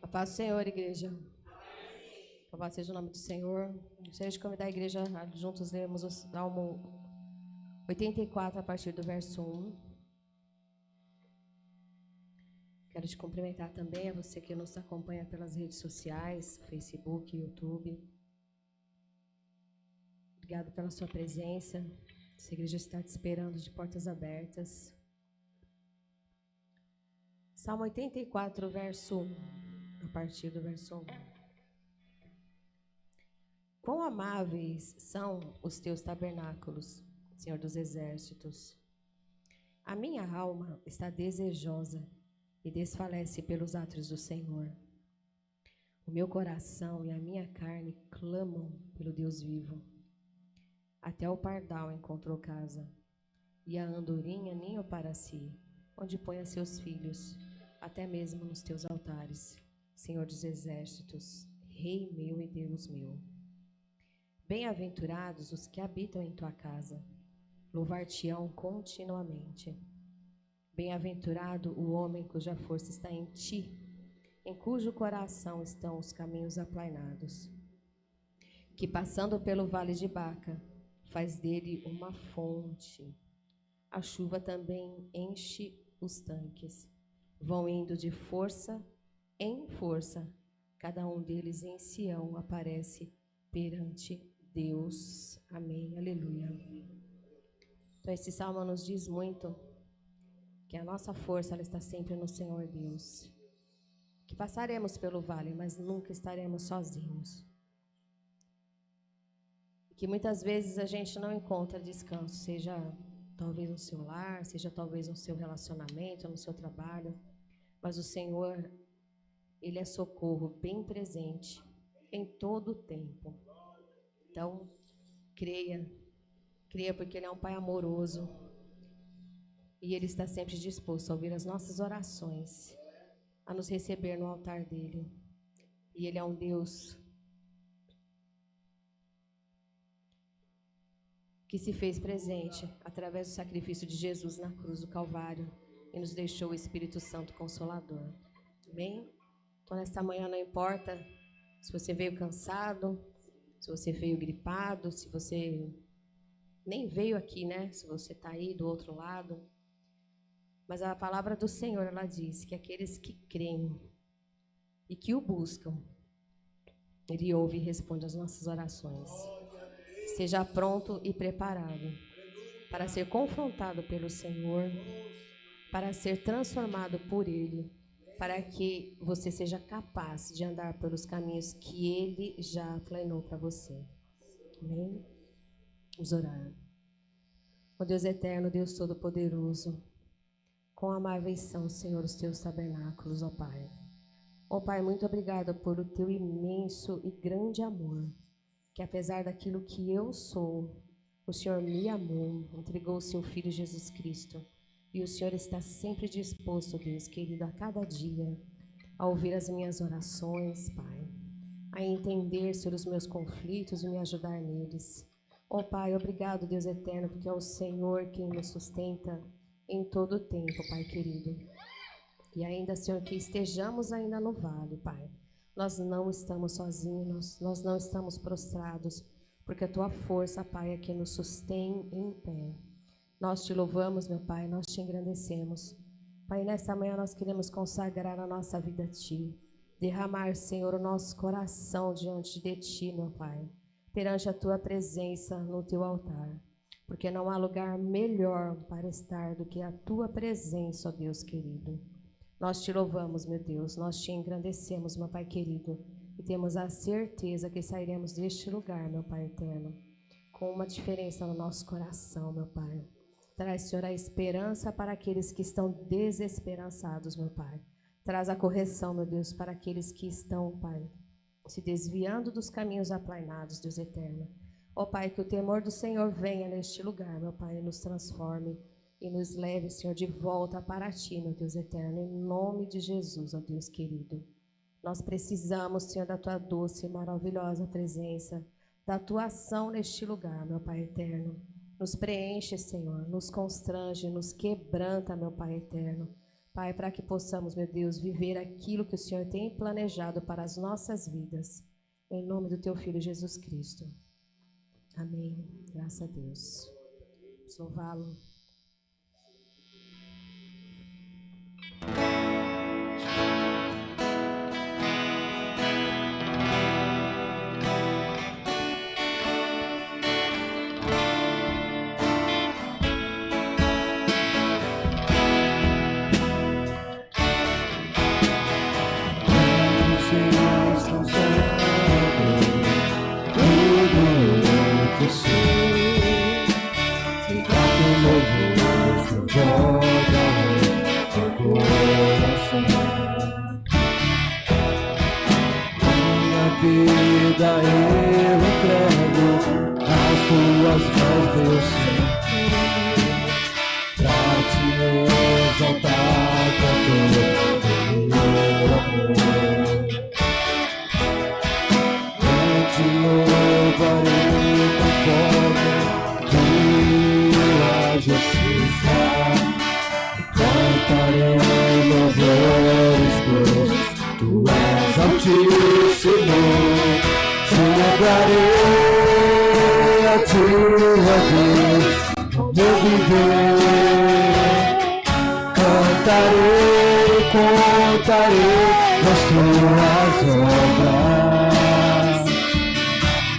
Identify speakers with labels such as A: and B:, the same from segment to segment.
A: paz do Senhor, igreja. Louvado seja o nome do Senhor. Gostaria de convidar a igreja a juntos lermos o Salmo 84 a partir do verso 1. Quero te cumprimentar também a você que nos acompanha pelas redes sociais, Facebook, YouTube. Obrigado pela sua presença. Essa igreja está te esperando de portas abertas. Salmo 84, verso 1, a partir do verso 1. Quão amáveis são os teus tabernáculos, Senhor dos exércitos. A minha alma está desejosa e desfalece pelos átrios do Senhor. O meu coração e a minha carne clamam pelo Deus vivo. Até o pardal encontrou casa, e a andorinha ninho para si, onde põe a seus filhos, até mesmo nos teus altares, Senhor dos exércitos, Rei meu e Deus meu. Bem-aventurados os que habitam em tua casa, louvar-te-ão continuamente. Bem-aventurado o homem cuja força está em ti, em cujo coração estão os caminhos aplainados, que passando pelo vale de Baca, faz dele uma fonte. A chuva também enche os tanques. Vão indo de força em força, cada um deles em Sião aparece perante Deus. Amém, aleluia. Então esse salmo nos diz muito que a nossa força ela está sempre no Senhor Deus. Que passaremos pelo vale, mas nunca estaremos sozinhos. Que muitas vezes a gente não encontra descanso, seja talvez no seu lar, seja talvez no seu relacionamento, no seu trabalho, mas o Senhor, Ele é socorro bem presente em todo o tempo. Então, creia porque Ele é um Pai amoroso e Ele está sempre disposto a ouvir as nossas orações, a nos receber no altar dEle. E Ele é um Deus que se fez presente através do sacrifício de Jesus na cruz do Calvário e nos deixou o Espírito Santo Consolador. Amém? Então, nesta manhã, não importa se você veio cansado, se você veio gripado, se você nem veio aqui, né? Se você está aí do outro lado. Mas a palavra do Senhor, ela diz que aqueles que creem e que o buscam, Ele ouve e responde às nossas orações. Seja pronto e preparado para ser confrontado pelo Senhor, para ser transformado por Ele, para que você seja capaz de andar pelos caminhos que Ele já planeou para você. Amém? Vamos orar. Ó Deus eterno, Deus todo-poderoso, quão amáveis são, Senhor, os teus tabernáculos, ó Pai. Ó Pai, muito obrigada por o teu imenso e grande amor, que apesar daquilo que eu sou, o Senhor me amou, entregou o seu Filho Jesus Cristo. E o Senhor está sempre disposto, Deus querido, a cada dia, a ouvir as minhas orações, Pai, a entender, Senhor, os meus conflitos e me ajudar neles. Ó Pai, obrigado, Deus eterno, porque é o Senhor quem nos sustenta em todo o tempo, Pai querido. E ainda, Senhor, que estejamos ainda no vale, Pai, nós não estamos sozinhos, nós não estamos prostrados, porque a Tua força, Pai, é que nos sustém em pé. Nós te louvamos, meu Pai, nós te engrandecemos. Pai, nesta manhã nós queremos consagrar a nossa vida a Ti, derramar, Senhor, o nosso coração diante de Ti, meu Pai, perante a Tua presença no Teu altar, porque não há lugar melhor para estar do que a Tua presença, ó Deus querido. Nós te louvamos, meu Deus, nós te engrandecemos, meu Pai querido, e temos a certeza que sairemos deste lugar, meu Pai eterno, com uma diferença no nosso coração, meu Pai. Traz, Senhor, a esperança para aqueles que estão desesperançados, meu Pai. Traz a correção, meu Deus, para aqueles que estão, Pai, se desviando dos caminhos aplainados, Deus eterno. Ó Pai, que o temor do Senhor venha neste lugar, meu Pai, e nos transforme e nos leve, Senhor, de volta para Ti, meu Deus eterno, em nome de Jesus, ó Deus querido. Nós precisamos, Senhor, da Tua doce e maravilhosa presença, da Tua ação neste lugar, meu Pai eterno. Nos preenche, Senhor, nos constrange, nos quebranta, meu Pai eterno, Pai, para que possamos, meu Deus, viver aquilo que o Senhor tem planejado para as nossas vidas. Em nome do Teu Filho Jesus Cristo. Amém. Graças a Deus. Vamos louvá-lo.
B: Vida eu entrego nas tuas mãos, Deus, pra te exaltar com todo o meu amor. Eu te louvarei conforme tua justiça, cantarei louvores, pois tu és altíssimo. Celebrarei a tua vez, no meu viver. Cantarei, contarei as tuas obras.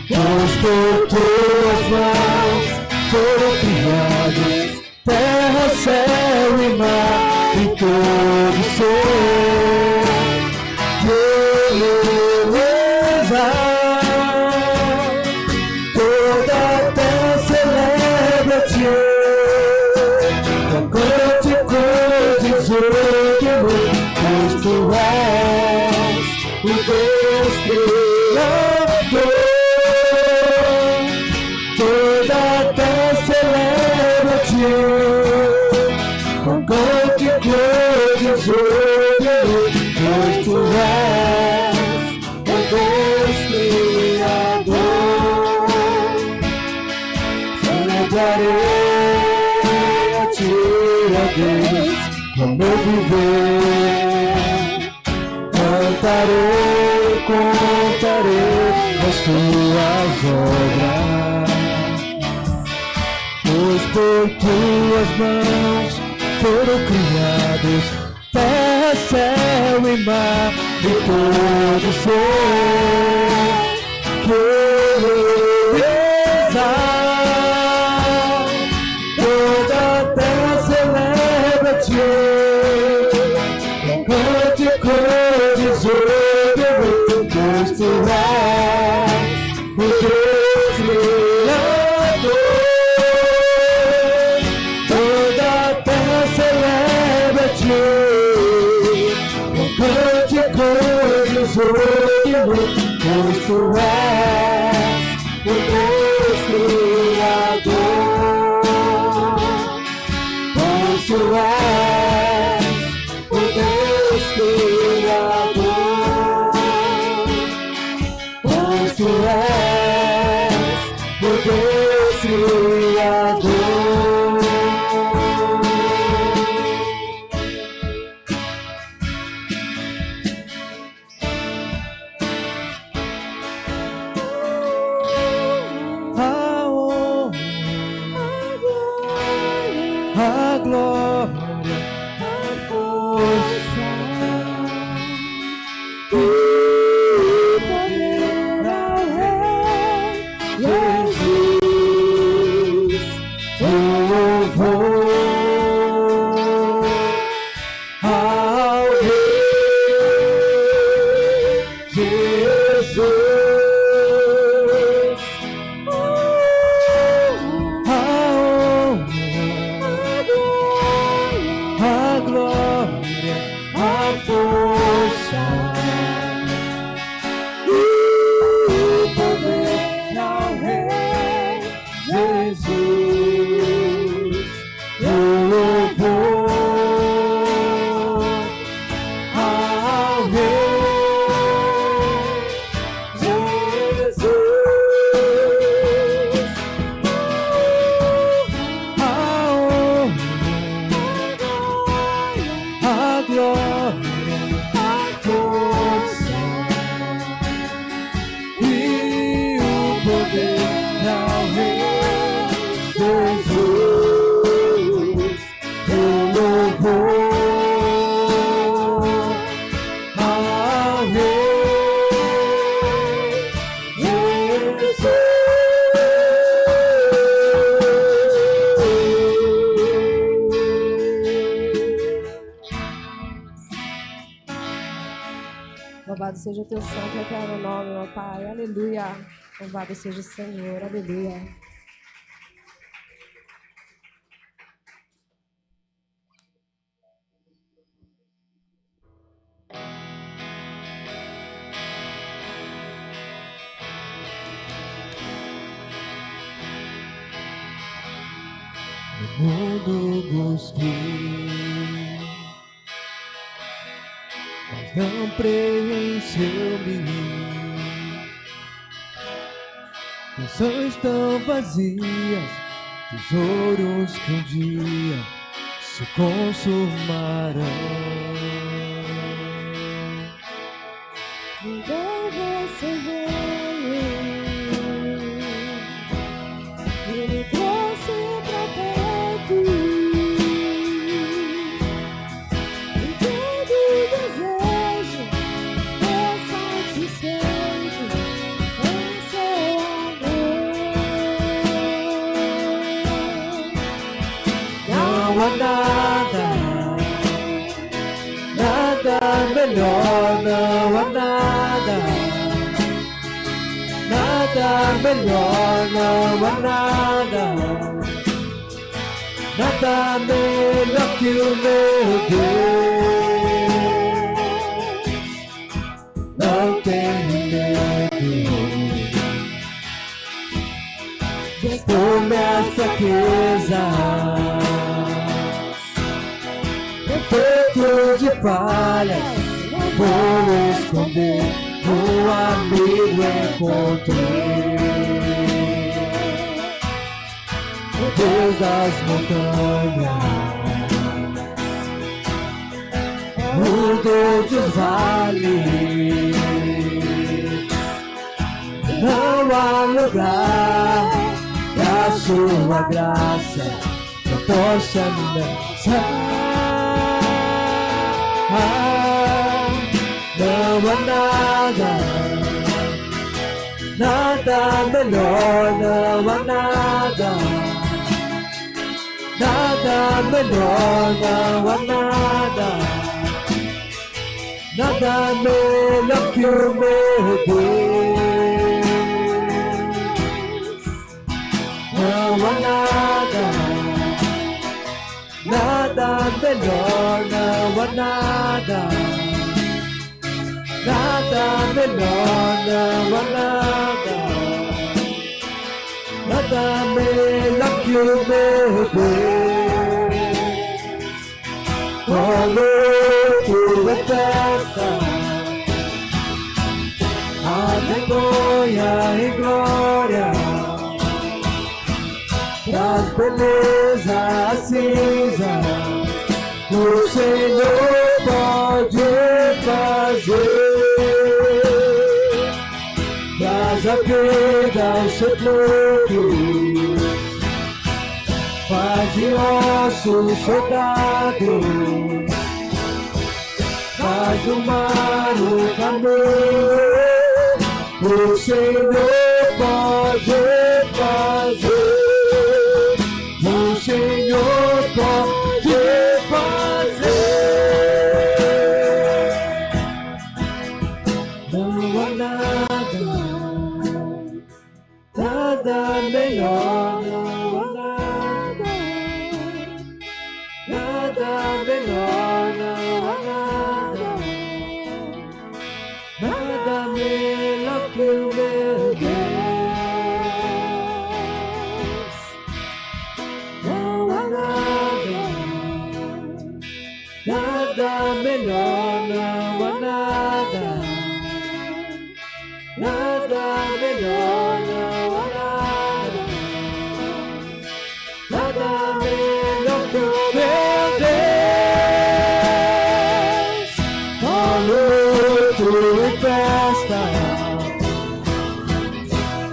B: Pois por tuas mãos foram criados terra, céu e mar e todo ser. Toda a terra celebra-te, com cânticos de júbilo, pois tu és o Deus Criador. Toda a terra celebra-te, com cânticos de júbilo, pois tu és o Deus Criador. Celebrarei a ti, ó Deus, no meu viver. Cantarei, contarei as tuas obras. Pois por tuas mãos foram criados terra, céu e mar e todo ser. Que beleza! Toda a terra celebra-te, com cânticos de júbilo, pois tu és o Deus Criador. Toda a terra celebra-te, com cânticos de júbilo, pois tu és o Deus Criador. Pois tu és o Deus Criador. Pois tu és o Deus Criador. A glória, a força e poder ao Rei Jesus, o louvor ao Rei Jesus, a glória, a força e poder ao Rei Jesus, o louvor ao Rei Jesus, a
A: seja o teu santo e eterno nome, meu Pai. Aleluia. Louvado seja o Senhor. Aleluia.
B: No mundo busquei, mas não preencheu-me. Canções tão vazias, tesouros que um dia se consumarão.
A: Então você veio e me trouxe pra perto, e todo desejo é satisfeito em seu amor.
B: Não há nada, nada melhor, não há nada, nada melhor, não há nada, nada melhor que o meu Deus. Não tenho medo por minhas fraquezas, defeitos e falhas, vou esconder, um amigo encontrei. O Deus das montanhas, o Deus dos vales, não há lugar que a sua graça não possa me alcançar. Não há nada, nada melhor, não há nada, nada melhor, não há nada, nada melhor que o meu Deus. Não há nada, nada melhor, não há nada, nada melhor, não há nada, nada melhor que o meu Deus. Como tua festa, a vergonha e glória, traz beleza a cinza, o Senhor pode fazer. Traz a vida ao sepulcro, faz de ossos soldados, faz do mar o caminho, o Senhor pode fazer. O Senhor pode fazer. Não há nada, nada melhor, não há nada, nada melhor, não há nada, nada melhor que o meu Deus. Não há nada, nada melhor, não há nada, nada melhor, não há nada, nada melhor que o meu Deus. Ó luto e festa,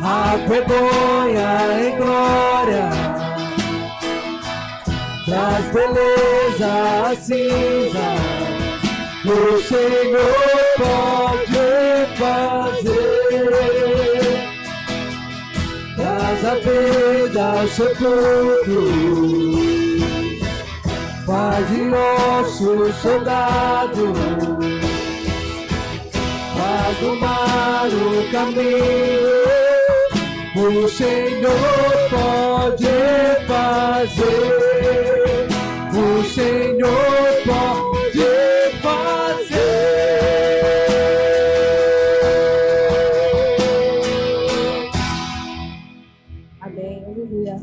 B: a vergonha em glória, traz beleza a cinza, o Senhor pode fazer. Traz a vida ao sepulcro, faz de ossos soldados, faz do mar o caminho. O Senhor pode fazer. O Senhor pode fazer.
A: Amém, aleluia.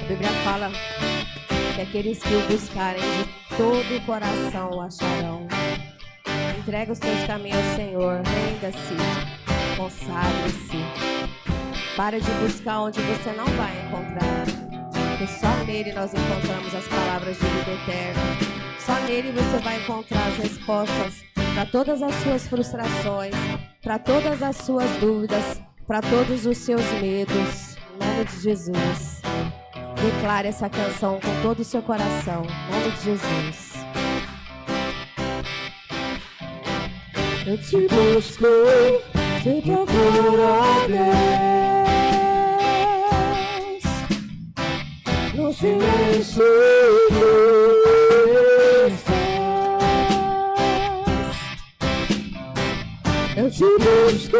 A: A Bíblia fala que aqueles que o buscarem de todo o coração o acharão. Entrega os teus caminhos ao Senhor, renda-se, consagre-se. Pare de buscar onde você não vai encontrar, porque só nele nós encontramos as palavras de vida eterna. Só nele você vai encontrar as respostas para todas as suas frustrações, para todas as suas dúvidas, para todos os seus medos. Em nome de Jesus. Declare essa canção com todo o seu coração. Em nome de Jesus.
B: Eu te busco, te procuro, ó Deus, no silêncio eu te busco,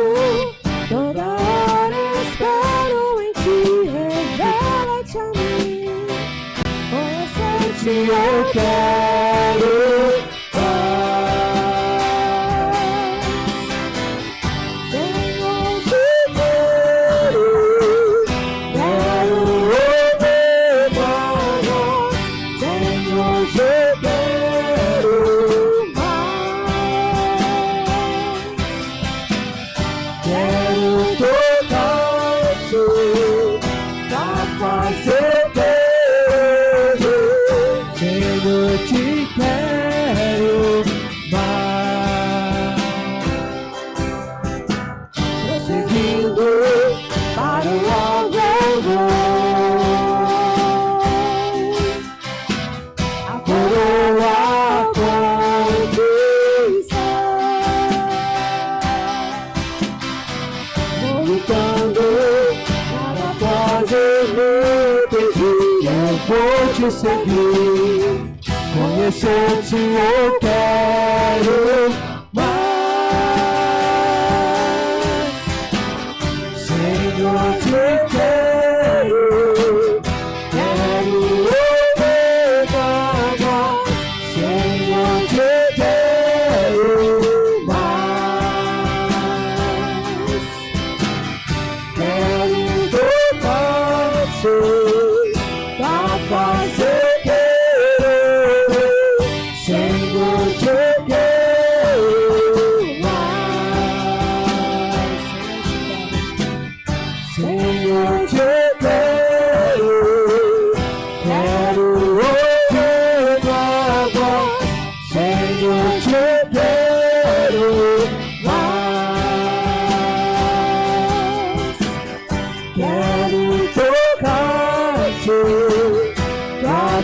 B: toda hora espero em ti, revela-te a mim, conhecer-te eu quero. Vou te seguir, conhecer-te eu quero mais. Senhor, te quero, quero ouvir tua voz. Senhor, te quero mais. Quero tocar-te. Fazer querer, Senhor, te quero mais. Senhor, te quero, quero ouvir tua voz. Senhor, te quero mais. Quero tocar-te.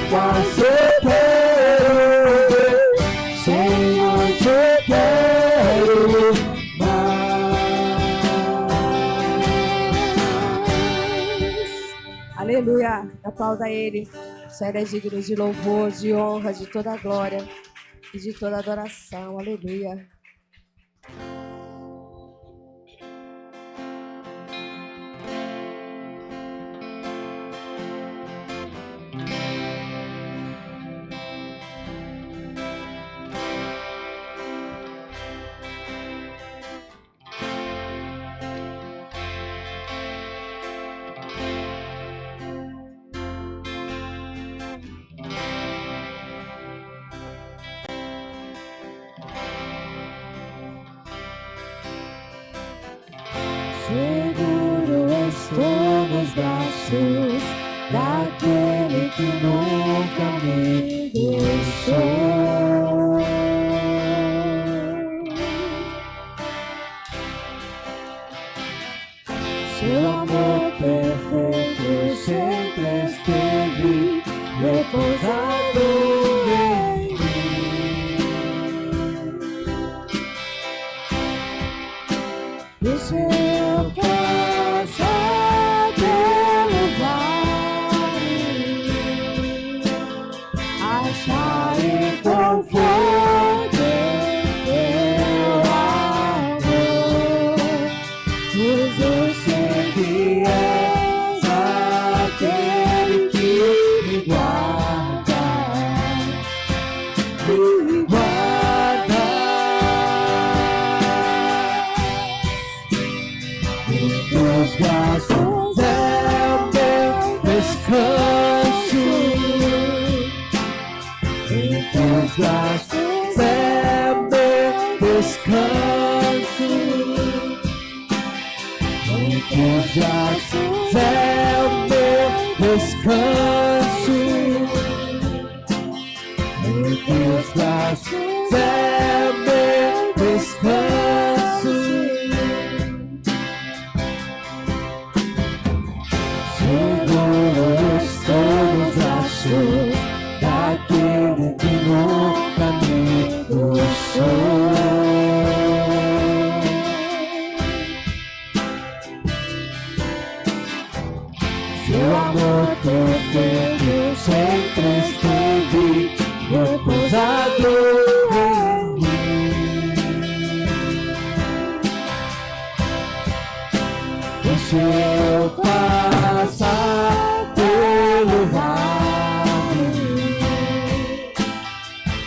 B: Fazer querer, Senhor, te quero mais.
A: Aleluia. Aplauda Ele. O Senhor é digno de louvor, de honra, de toda a glória e de toda adoração. Aleluia.
B: Seguro estou nos braços daquele que nunca me deixou. Seu amor perfeito sempre esteve repousado em mim. descanso. Em teus braços é meu descanso. Em teus braços é o meu descanso. Em teus braços é o meu descanso. Seguro estou nos braços daquele que nunca me deixou. Seu amor perfeito sempre esteve repousado em mim. Deixa eu passar pelo vale,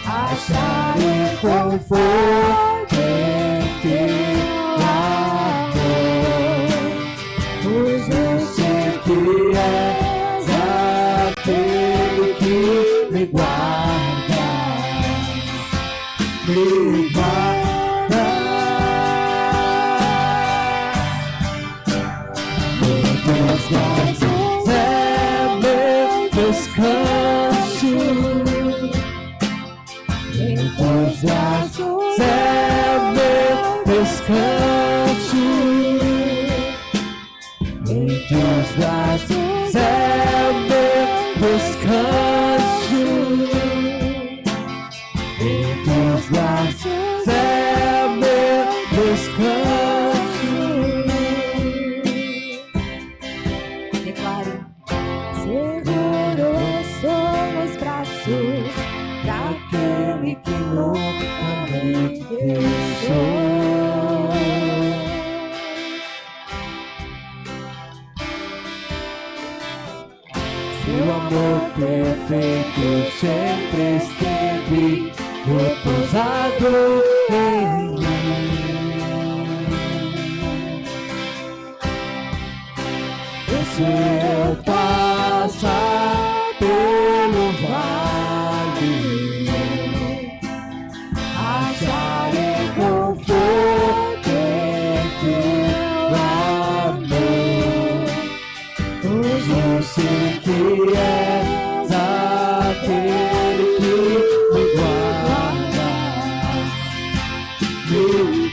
B: acharei conforto em teu amor, pois eu sei que és aquele que me guarda, me guarda. Meus braços é meu descanso. Em teus braços é meu descanso. Em teus braços é meu descanso. Em teus braços é meu descanso.
A: Declare.
B: Seguro estou nos braços daquele que nunca me deixou. Seu amor perfeito sempre esteve repousado em mim. E se eu passar pelo vale, acharei conforto em teu amor, pois eu sei que és aquele que me guarda, me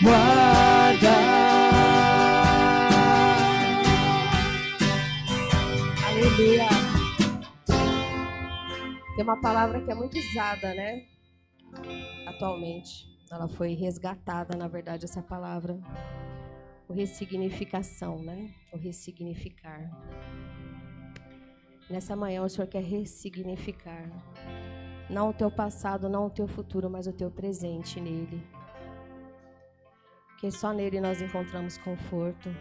B: guarda.
A: Aleluia. Tem uma palavra que é muito usada, né? Atualmente. Ela foi resgatada, na verdade, essa palavra. O ressignificação, né? O ressignificar. Nessa manhã o Senhor quer ressignificar. Não o teu passado, não o teu futuro, mas o teu presente nele. Porque só nele nós encontramos conforto.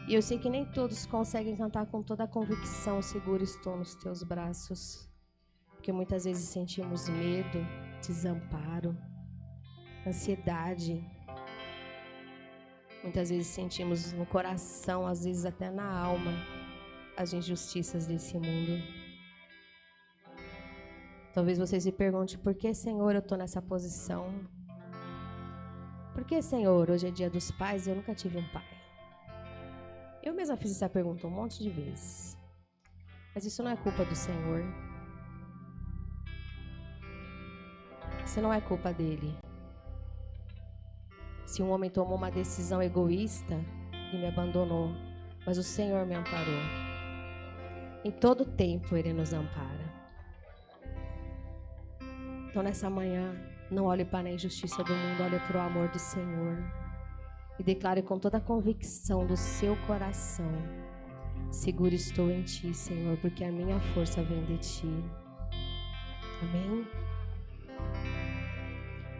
A: E eu sei que nem todos conseguem cantar com toda a convicção, seguro estou nos teus braços. Porque muitas vezes sentimos medo, desamparo, ansiedade. Muitas vezes sentimos no coração, às vezes até na alma, as injustiças desse mundo. Talvez você se pergunte, por que, Senhor, eu estou nessa posição? Por que, Senhor, hoje é dia dos pais e eu nunca tive um pai? Eu mesma fiz essa pergunta um monte de vezes. Mas isso não é culpa do Senhor. Isso não é culpa dele. Se um homem tomou uma decisão egoísta e me abandonou, mas o Senhor me amparou. Em todo tempo Ele nos ampara. Então nessa manhã, não olhe para a injustiça do mundo, olhe para o amor do Senhor. E declare com toda a convicção do seu coração: seguro estou em ti, Senhor, porque a minha força vem de ti. Amém?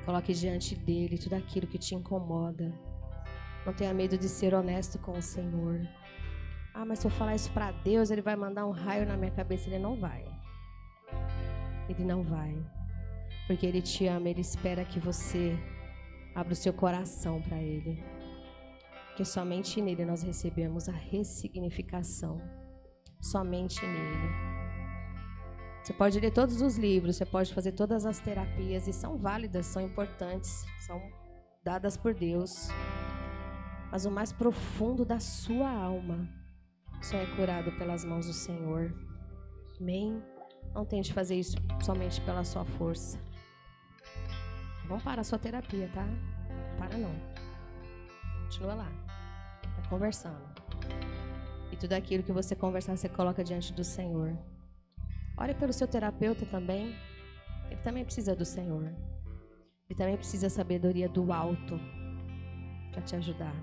A: Coloque diante dele tudo aquilo que te incomoda. Não tenha medo de ser honesto com o Senhor. Ah, mas se eu falar isso para Deus, Ele vai mandar um raio na minha cabeça. Ele não vai. Ele não vai. Porque Ele te ama, Ele espera que você abra o seu coração para Ele. Porque somente nele nós recebemos a ressignificação. somente nele. Você pode ler todos os livros, você pode fazer todas as terapias, e são válidas, são importantes, são dadas por Deus. Mas o mais profundo da sua alma só é curado pelas mãos do Senhor. Amém? Não tente fazer isso somente pela sua força. Vamos parar a sua terapia, tá? Para não. Continua lá. Tá conversando. E tudo aquilo que você conversar, você coloca diante do Senhor. Ore pelo seu terapeuta também. Ele também precisa do Senhor. Ele também precisa da sabedoria do alto para te ajudar.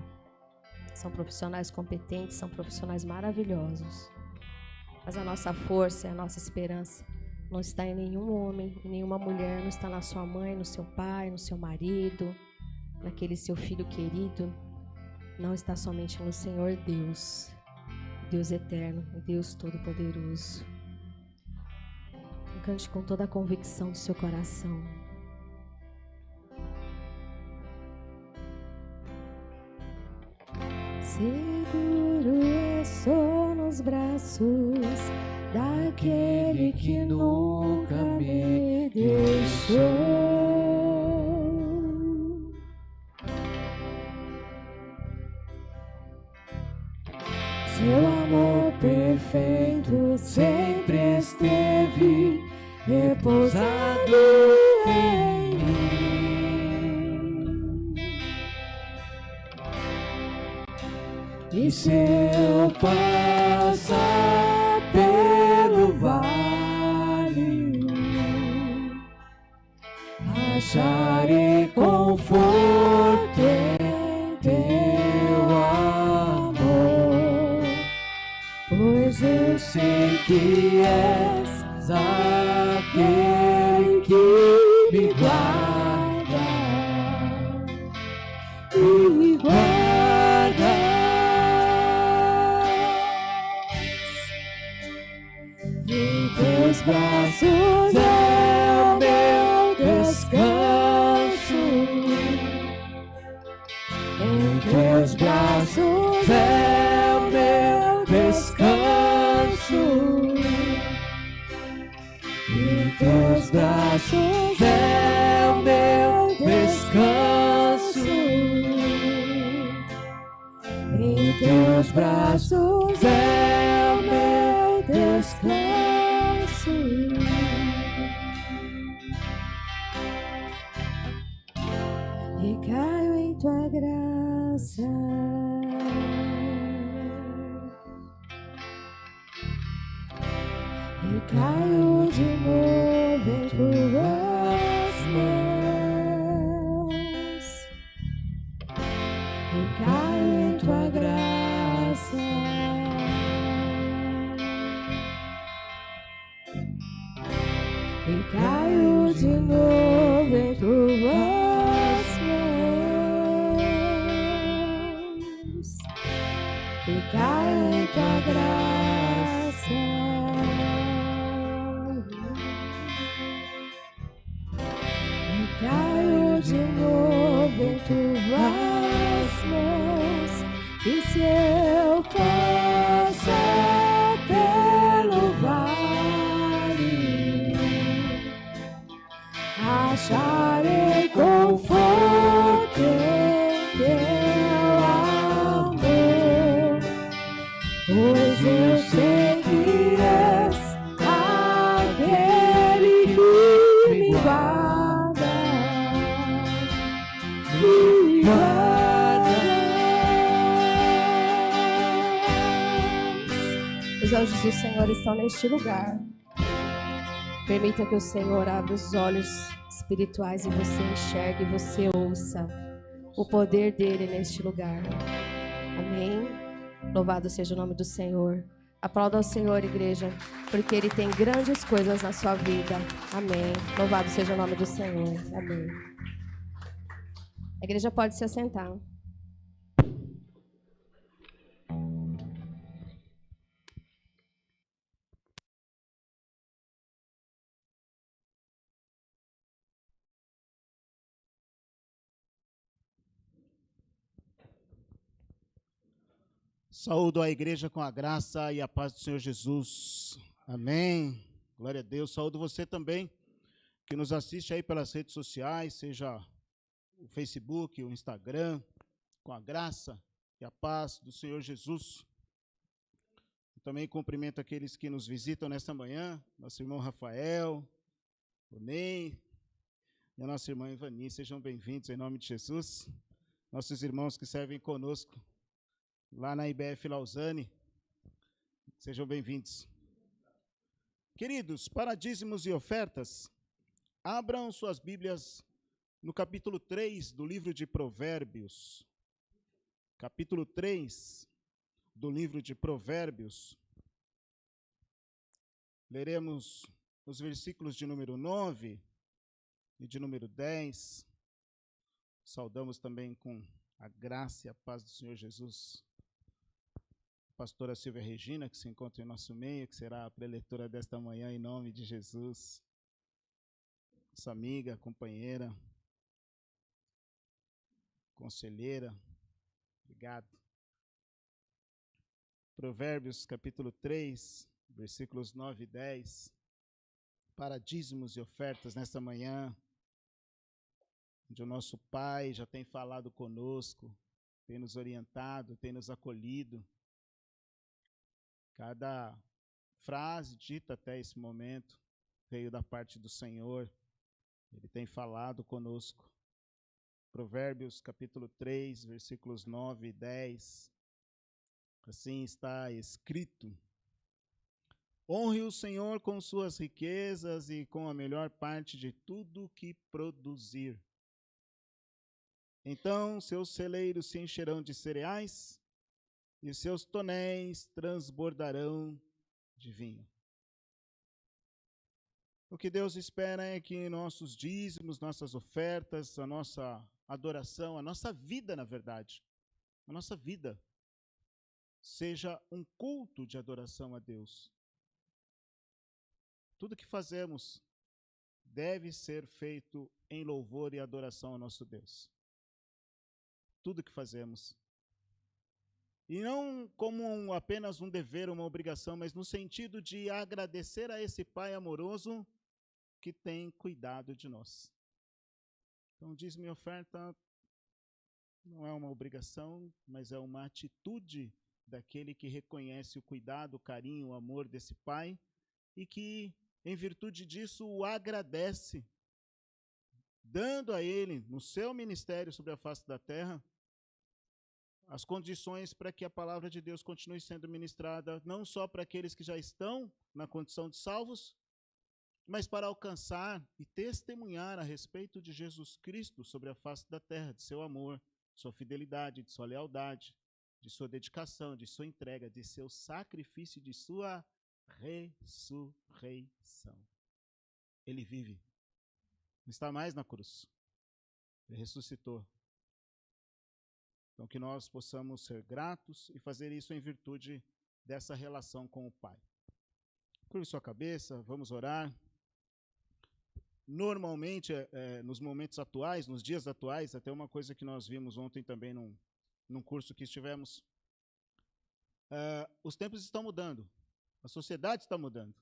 A: São profissionais competentes, são profissionais maravilhosos. Mas a nossa força e a nossa esperança não está em nenhum homem, em nenhuma mulher, não está na sua mãe, no seu pai, no seu marido, naquele seu filho querido. Não está somente no Senhor Deus, Deus eterno, Deus todo-poderoso. Cante com toda a convicção do seu coração. Seguro estou nos braços daquele que nunca me deixou. Seu amor perfeito sempre esteve repousado em mim. E se eu passar pelo vale, acharei conforto em teu amor, pois eu sei que és aquele que me guarda e guarda. Em teus braços é o meu descanso. Em teus braços é o meu descanso. Em teus braços é o meu descanso. Em teus braços é o meu descanso. E caio em tua graça. E caio de novo em tuas mãos. E caio em tua graça. E caio de novo em tuas mãos. E caio em tua graça. E caio de novo em tuas mãos. E se eu passar pelo vale, acharei conforto em teu amor, pois eu sei que és aquele que me guarda, me guarda. Os anjos do Senhor estão neste lugar. Permita que o Senhor abra os olhos espirituais e você enxergue e você ouça o poder dele neste lugar. Amém? Louvado seja o nome do Senhor. Aplauda ao Senhor, igreja, porque ele tem grandes coisas na sua vida. Amém. Louvado seja o nome do Senhor. Amém. A igreja pode se assentar.
B: Saúdo a igreja com a graça e a paz do Senhor Jesus. Amém. Glória a Deus. Saúdo você também, que nos assiste aí pelas redes sociais, seja o Facebook, o Instagram, com a graça e a paz do Senhor Jesus. Também cumprimento aqueles que nos visitam nesta manhã, nosso irmão Rafael, o Ney e a nossa irmã Ivani. Sejam bem-vindos em nome de Jesus. Nossos irmãos que servem conosco lá na IBF Lausanne, sejam bem-vindos. Queridos, para dízimos e ofertas, abram suas Bíblias no capítulo 3 do livro de Provérbios. Capítulo 3 do livro de Provérbios. Leremos os versículos de número 9 e de número 10. Saudamos também com a graça e a paz do Senhor Jesus pastora Silvia Regina, que se encontra em nosso meio, que será a preletora desta manhã, em nome de Jesus. Nossa amiga, companheira, conselheira, obrigado. Provérbios, capítulo 3, versículos 9 e 10. Para dízimos e ofertas nesta manhã, onde o nosso Pai já tem falado conosco, tem nos orientado, tem nos acolhido. Cada frase dita até esse momento veio da parte do Senhor. Ele tem falado conosco. Provérbios capítulo 3, versículos 9 e 10. Assim está escrito: honre o Senhor com suas riquezas e com a melhor parte de tudo que produzir. Então seus celeiros se encherão de cereais e seus tonéis transbordarão de vinho. O que Deus espera é que nossos dízimos, nossas ofertas, a nossa adoração, a nossa vida, na verdade, a nossa vida seja um culto de adoração a Deus. Tudo que fazemos deve ser feito em louvor e adoração ao nosso Deus. Tudo que fazemos. E não como apenas um dever, uma obrigação, mas no sentido de agradecer a esse Pai amoroso que tem cuidado de nós. Então, dízimo e oferta não é uma obrigação, mas é uma atitude daquele que reconhece o cuidado, o carinho, o amor desse Pai e que, em virtude disso, o agradece, dando a Ele, no seu ministério sobre a face da terra, as condições para que a palavra de Deus continue sendo ministrada, não só para aqueles que já estão na condição de salvos, mas para alcançar e testemunhar a respeito de Jesus Cristo sobre a face da terra, de seu amor, de sua fidelidade, de sua lealdade, de sua dedicação, de sua entrega, de seu sacrifício, de sua ressurreição. Ele vive. Não está mais na cruz. Ele ressuscitou. Então, que nós possamos ser gratos e fazer isso em virtude dessa relação com o Pai. Curve sua cabeça, vamos orar. Normalmente, nos momentos atuais, nos dias atuais, até uma coisa que nós vimos ontem também num curso que estivemos, os tempos estão mudando, a sociedade está mudando,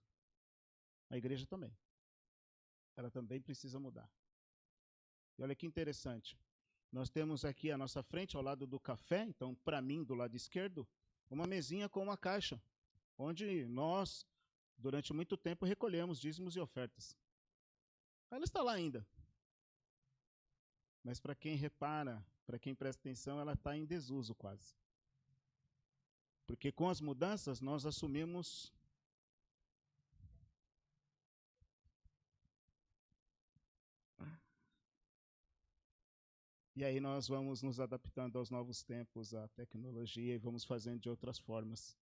B: a igreja também. Ela também precisa mudar. E olha que interessante. Nós temos aqui à nossa frente, ao lado do café, então, para mim, do lado esquerdo, uma mesinha com uma caixa, onde nós, durante muito tempo, recolhemos dízimos e ofertas. Ela está lá ainda. Mas para quem repara, para quem presta atenção, ela está em desuso quase. Porque com as mudanças, nós assumimos e aí nós vamos nos adaptando aos novos tempos, à tecnologia, e vamos fazendo de outras formas.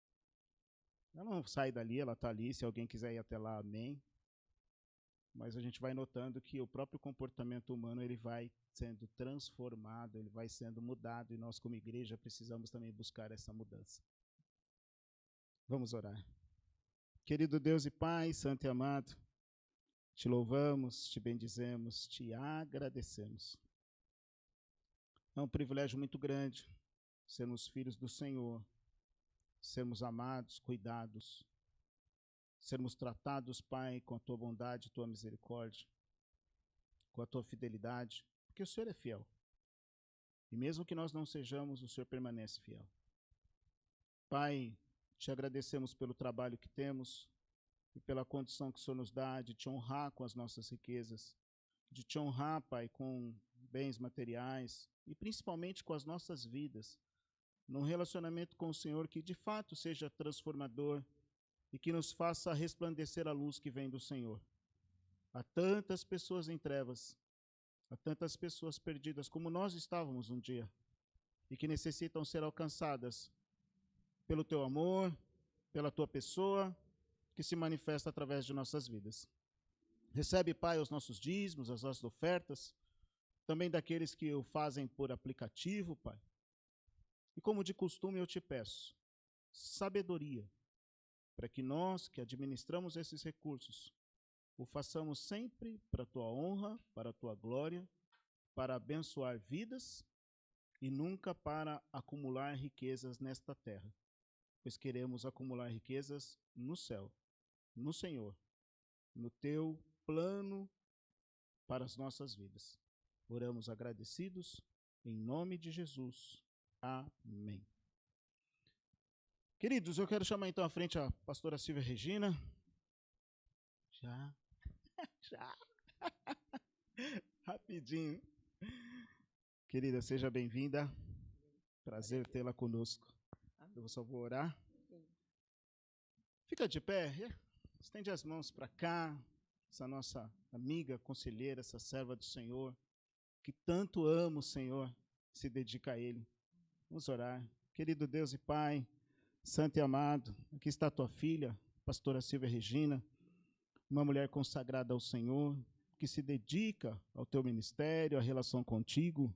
B: Ela não sai dali, ela está ali, se alguém quiser ir até lá, amém. Mas a gente vai notando que o próprio comportamento humano ele vai sendo transformado, ele vai sendo mudado, e nós como igreja precisamos também buscar essa mudança. Vamos orar. Querido Deus e Pai, santo e amado, te louvamos, te bendizemos, te agradecemos. É um privilégio muito grande sermos filhos do Senhor, sermos amados, cuidados, sermos tratados, Pai, com a tua bondade, tua misericórdia, com a tua fidelidade, porque o Senhor é fiel. E mesmo que nós não sejamos, o Senhor permanece fiel. Pai, te agradecemos pelo trabalho que temos e pela condição que o Senhor nos dá de te honrar com as nossas riquezas, de te honrar, Pai, com bens materiais e principalmente com as nossas vidas, num relacionamento com o Senhor que de fato seja transformador e que nos faça resplandecer a luz que vem do Senhor. Há tantas pessoas em trevas, há tantas pessoas perdidas como nós estávamos um dia e que necessitam ser alcançadas pelo teu amor, pela tua pessoa, que se manifesta através de nossas vidas. Recebe, Pai, os nossos dízimos, as nossas ofertas, também daqueles que o fazem por aplicativo, Pai. E como de costume eu te peço, sabedoria, para que nós que administramos esses recursos, o façamos sempre para a tua honra, para a tua glória, para abençoar vidas e nunca para acumular riquezas nesta terra, pois queremos acumular riquezas no céu, no Senhor, no teu plano para as nossas vidas. Oramos agradecidos, em nome de Jesus. Amém. Queridos, eu quero chamar então à frente a pastora Silvia Regina. Já. Rapidinho. Querida, seja bem-vinda. Prazer tê-la conosco. Eu só vou orar. Fica de pé. Estende as mãos para cá. Essa nossa amiga, conselheira, essa serva do Senhor, que tanto ama o Senhor, se dedica a Ele. Vamos orar. Querido Deus e Pai, santo e amado, aqui está a tua filha, pastora Silvia Regina, uma mulher consagrada ao Senhor, que se dedica ao teu ministério, à relação contigo.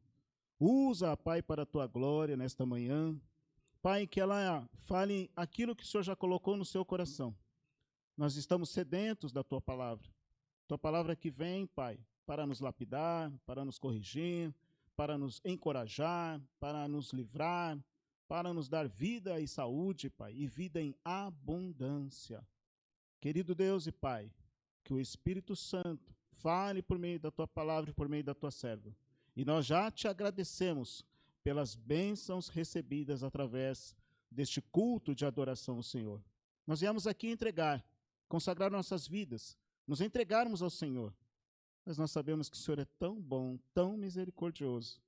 B: Usa, Pai, para a tua glória nesta manhã. Pai, que ela fale aquilo que o Senhor já colocou no seu coração. Nós estamos sedentos da tua palavra. Tua palavra que vem, Pai, para nos lapidar, para nos corrigir, para nos encorajar, para nos livrar, para nos dar vida e saúde, Pai, e vida em abundância. Querido Deus e Pai, que o Espírito Santo fale por meio da tua palavra e por meio da tua serva. E nós já te agradecemos pelas bênçãos recebidas através deste culto de adoração ao Senhor. Nós viemos aqui entregar, consagrar nossas vidas, nos entregarmos ao Senhor. Mas nós sabemos que o Senhor é tão bom, tão misericordioso,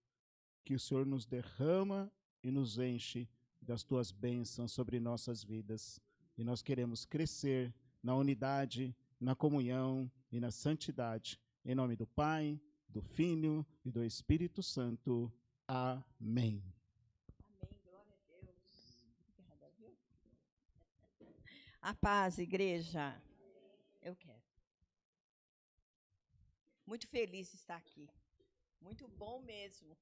B: que o Senhor nos derrama e nos enche das tuas bênçãos sobre nossas vidas. E nós queremos crescer na unidade, na comunhão e na santidade. Em nome do Pai, do Filho e do Espírito Santo. Amém.
C: Amém, glória a Deus. Obrigada, viu? A paz, igreja. Eu quero. Muito feliz de estar aqui. Muito bom mesmo.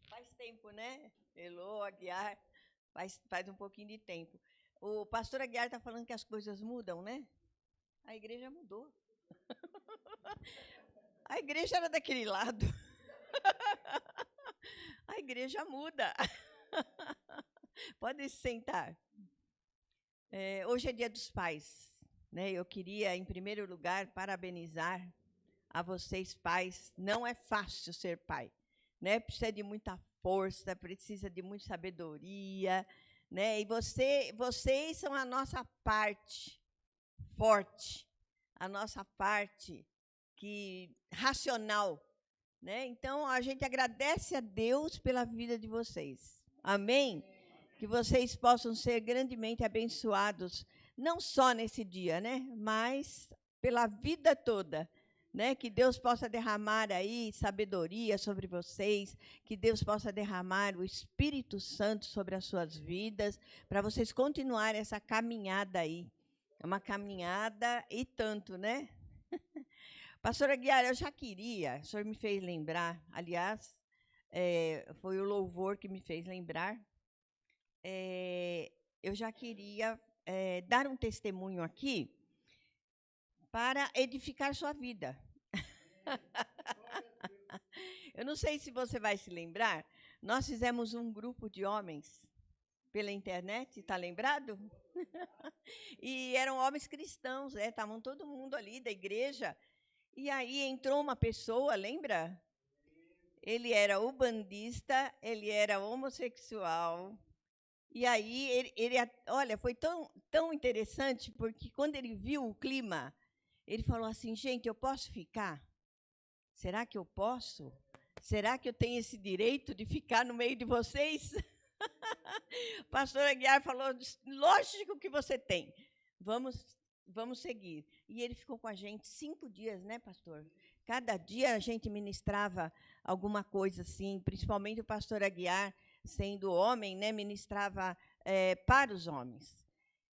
C: Faz tempo, né? Elô, Aguiar, faz um pouquinho de tempo. O pastor Aguiar está falando que as coisas mudam, né? A igreja mudou. A igreja era daquele lado. A igreja muda. Pode se sentar. Hoje é Dia dos Pais, né? Eu queria, em primeiro lugar, parabenizar a vocês, pais. Não é fácil ser pai, né? Precisa de muita força, precisa de muita sabedoria, né? E vocês são a nossa parte forte, a nossa parte racional, né? Então, a gente agradece a Deus pela vida de vocês. Amém? Que vocês possam ser grandemente abençoados, não só nesse dia, né? Mas pela vida toda, né? Que Deus possa derramar aí sabedoria sobre vocês, que Deus possa derramar o Espírito Santo sobre as suas vidas, para vocês continuarem essa caminhada aí. É uma caminhada e tanto, né? Pastora Aguiar, eu já queria, o senhor me fez lembrar, aliás, foi o louvor que me fez lembrar, eu já queria dar um testemunho aqui para edificar sua vida. Eu não sei se você vai se lembrar, nós fizemos um grupo de homens pela internet, está lembrado? E eram homens cristãos, estavam todo mundo ali da igreja. E aí entrou uma pessoa, lembra? Ele era ubandista, ele era homossexual. E aí, olha, foi tão interessante, porque quando ele viu o clima, ele falou assim, gente, eu posso ficar? Será que eu posso? Será que eu tenho esse direito de ficar no meio de vocês? O pastor Aguiar falou, lógico que você tem. Vamos seguir. E ele ficou com a gente 5 dias, né, pastor? Cada dia a gente ministrava alguma coisa assim, principalmente o pastor Aguiar, sendo homem, né, ministrava para os homens.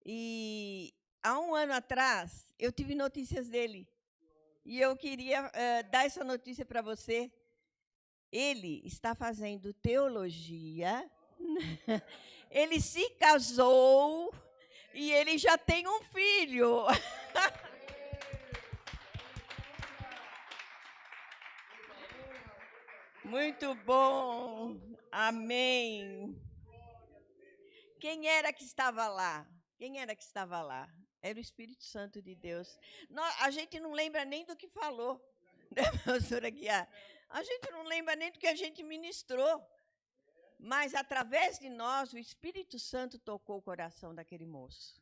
C: E há 1 ano atrás, eu tive notícias dele. E eu queria dar essa notícia para você. Ele está fazendo teologia, ele se casou e ele já tem um filho. Muito bom. Amém. Quem era que estava lá? Quem era que estava lá? Era o Espírito Santo de Deus. A gente não lembra nem do que falou, né, pastora Guiar? A gente não lembra nem do que a gente ministrou. Mas, através de nós, o Espírito Santo tocou o coração daquele moço.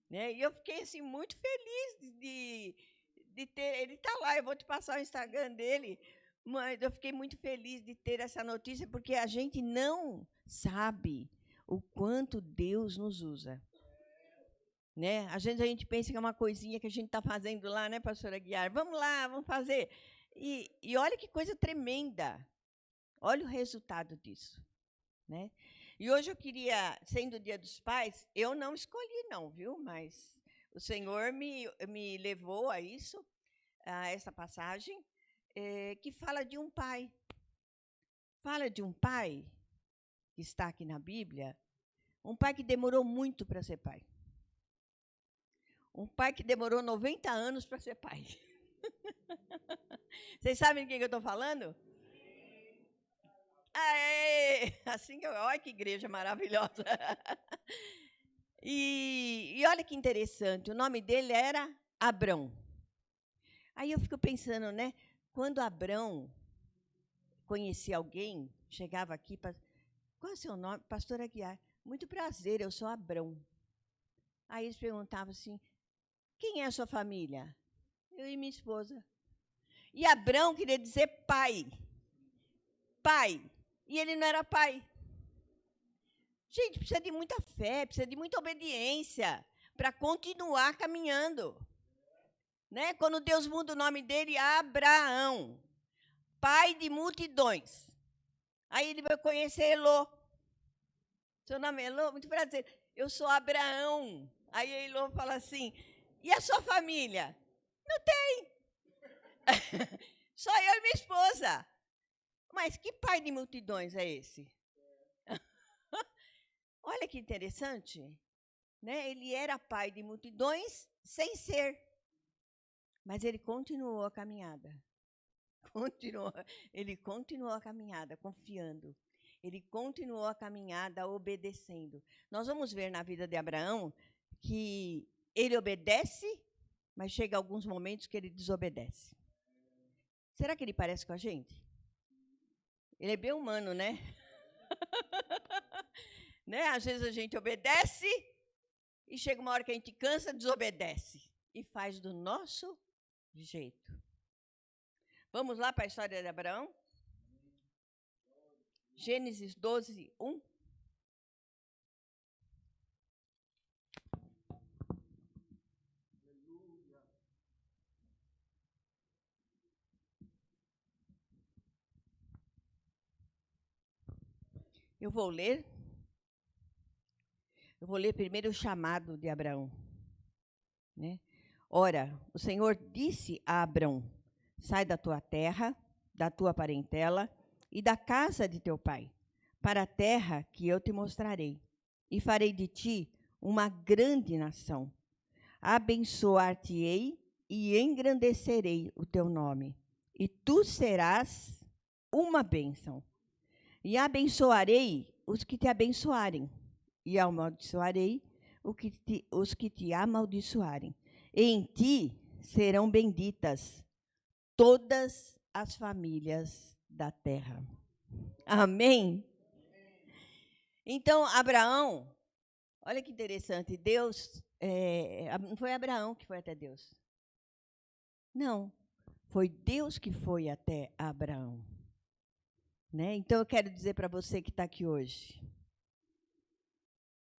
C: Né? E eu fiquei assim, muito feliz de ter. Ele está lá, eu vou te passar o Instagram dele. Mas eu fiquei muito feliz de ter essa notícia, porque a gente não sabe o quanto Deus nos usa. Né? Às vezes a gente pensa que é uma coisinha que a gente está fazendo lá, né, pastora Guiar? Vamos lá, vamos fazer. E olha que coisa tremenda. Olha o resultado disso. Né? E hoje eu queria, sendo o Dia dos Pais, eu não escolhi não, viu? Mas o Senhor me levou a isso, a essa passagem, que fala de um pai. Fala de um pai que está aqui na Bíblia, um pai que demorou muito para ser pai. Um pai que demorou 90 anos para ser pai. Vocês sabem de quem eu estou falando? Aê! Assim que olha que igreja maravilhosa. E olha que interessante, o nome dele era Abrão. Aí eu fico pensando, né? Quando Abrão conhecia alguém, chegava aqui, qual é o seu nome? Pastor Aguiar. Muito prazer, eu sou Abrão. Aí eles perguntavam assim, quem é a sua família? Eu e minha esposa. E Abrão queria dizer pai. Pai. E ele não era pai. Gente, precisa de muita fé, precisa de muita obediência para continuar caminhando. Né? Quando Deus muda o nome dele, Abraão, pai de multidões. Aí ele vai conhecer Elô. Seu nome é Elô? Muito prazer. Eu sou Abraão. Aí Elô fala assim, e a sua família? Não tem. Só eu e minha esposa. Mas que pai de multidões é esse? Olha que interessante. Né? Ele era pai de multidões sem ser. Mas ele continuou a caminhada. Ele continuou a caminhada, confiando. Ele continuou a caminhada, obedecendo. Nós vamos ver na vida de Abraão que ele obedece, mas chega alguns momentos que ele desobedece. Será que ele parece com a gente? Ele é bem humano, né? Né? Às vezes a gente obedece e chega uma hora que a gente cansa, desobedece. E faz do nosso jeito. Vamos lá para a história de Abraão? Gênesis 12, 1. Eu vou ler primeiro o chamado de Abraão. Né? Ora, o Senhor disse a Abrão, sai da tua terra, da tua parentela e da casa de teu pai, para a terra que eu te mostrarei, e farei de ti uma grande nação. Abençoar-te-ei e engrandecerei o teu nome, e tu serás uma bênção. E abençoarei os que te abençoarem, e amaldiçoarei os que te amaldiçoarem. Em ti serão benditas todas as famílias da terra. Amém? Então, Abraão, olha que interessante, Deus, não foi Abraão que foi até Deus. Não, foi Deus que foi até Abraão. Né? Então, eu quero dizer para você que está aqui hoje,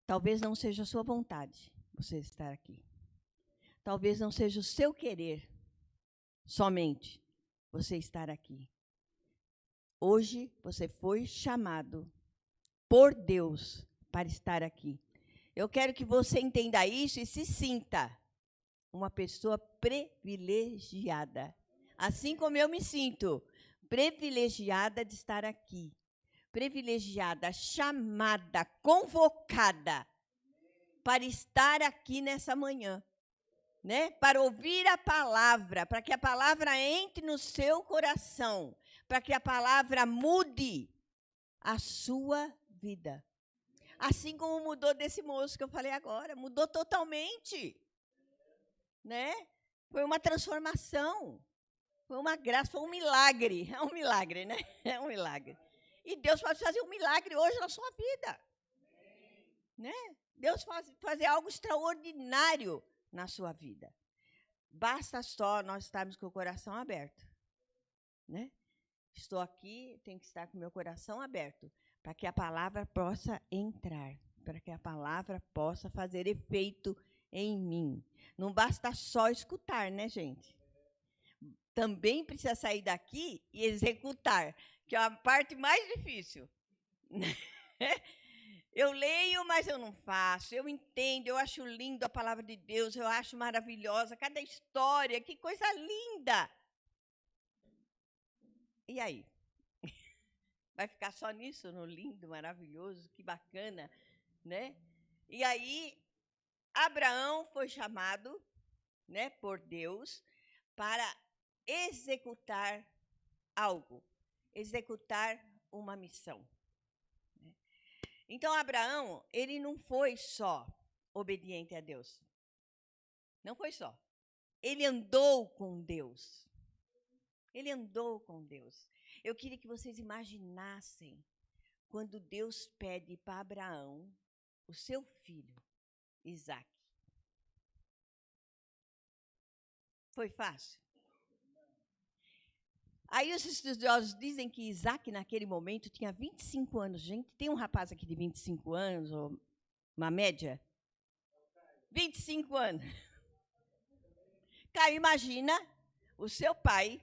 C: talvez não seja a sua vontade você estar aqui. Talvez não seja o seu querer somente você estar aqui. Hoje, você foi chamado por Deus para estar aqui. Eu quero que você entenda isso e se sinta uma pessoa privilegiada. Assim como eu me sinto privilegiada de estar aqui. Privilegiada, chamada, convocada para estar aqui nessa manhã. Né? Para ouvir a palavra, para que a palavra entre no seu coração, para que a palavra mude a sua vida. Assim como mudou desse moço que eu falei agora, mudou totalmente. Né? Foi uma transformação, foi uma graça, foi um milagre. É um milagre, né? É um milagre. E Deus pode fazer um milagre hoje na sua vida. Né? Deus pode fazer algo extraordinário na sua vida. Basta só nós estarmos com o coração aberto. Né? Estou aqui, tenho que estar com o meu coração aberto, para que a palavra possa entrar, para que a palavra possa fazer efeito em mim. Não basta só escutar, né, gente? Também precisa sair daqui e executar, que é a parte mais difícil. Eu leio, mas eu não faço. Eu entendo, eu acho lindo a palavra de Deus, eu acho maravilhosa cada história, que coisa linda. E aí? Vai ficar só nisso, no lindo, maravilhoso, que bacana, né? E aí, Abraão foi chamado, né, por Deus para executar algo, executar uma missão. Então, Abraão, ele não foi só obediente a Deus. Não foi só. Ele andou com Deus. Ele andou com Deus. Eu queria que vocês imaginassem quando Deus pede para Abraão o seu filho, Isaque. Foi fácil? Aí os estudiosos dizem que Isaque, naquele momento, tinha 25 anos. Gente, tem um rapaz aqui de 25 anos, ou uma média? 25 anos. Caio, imagina o seu pai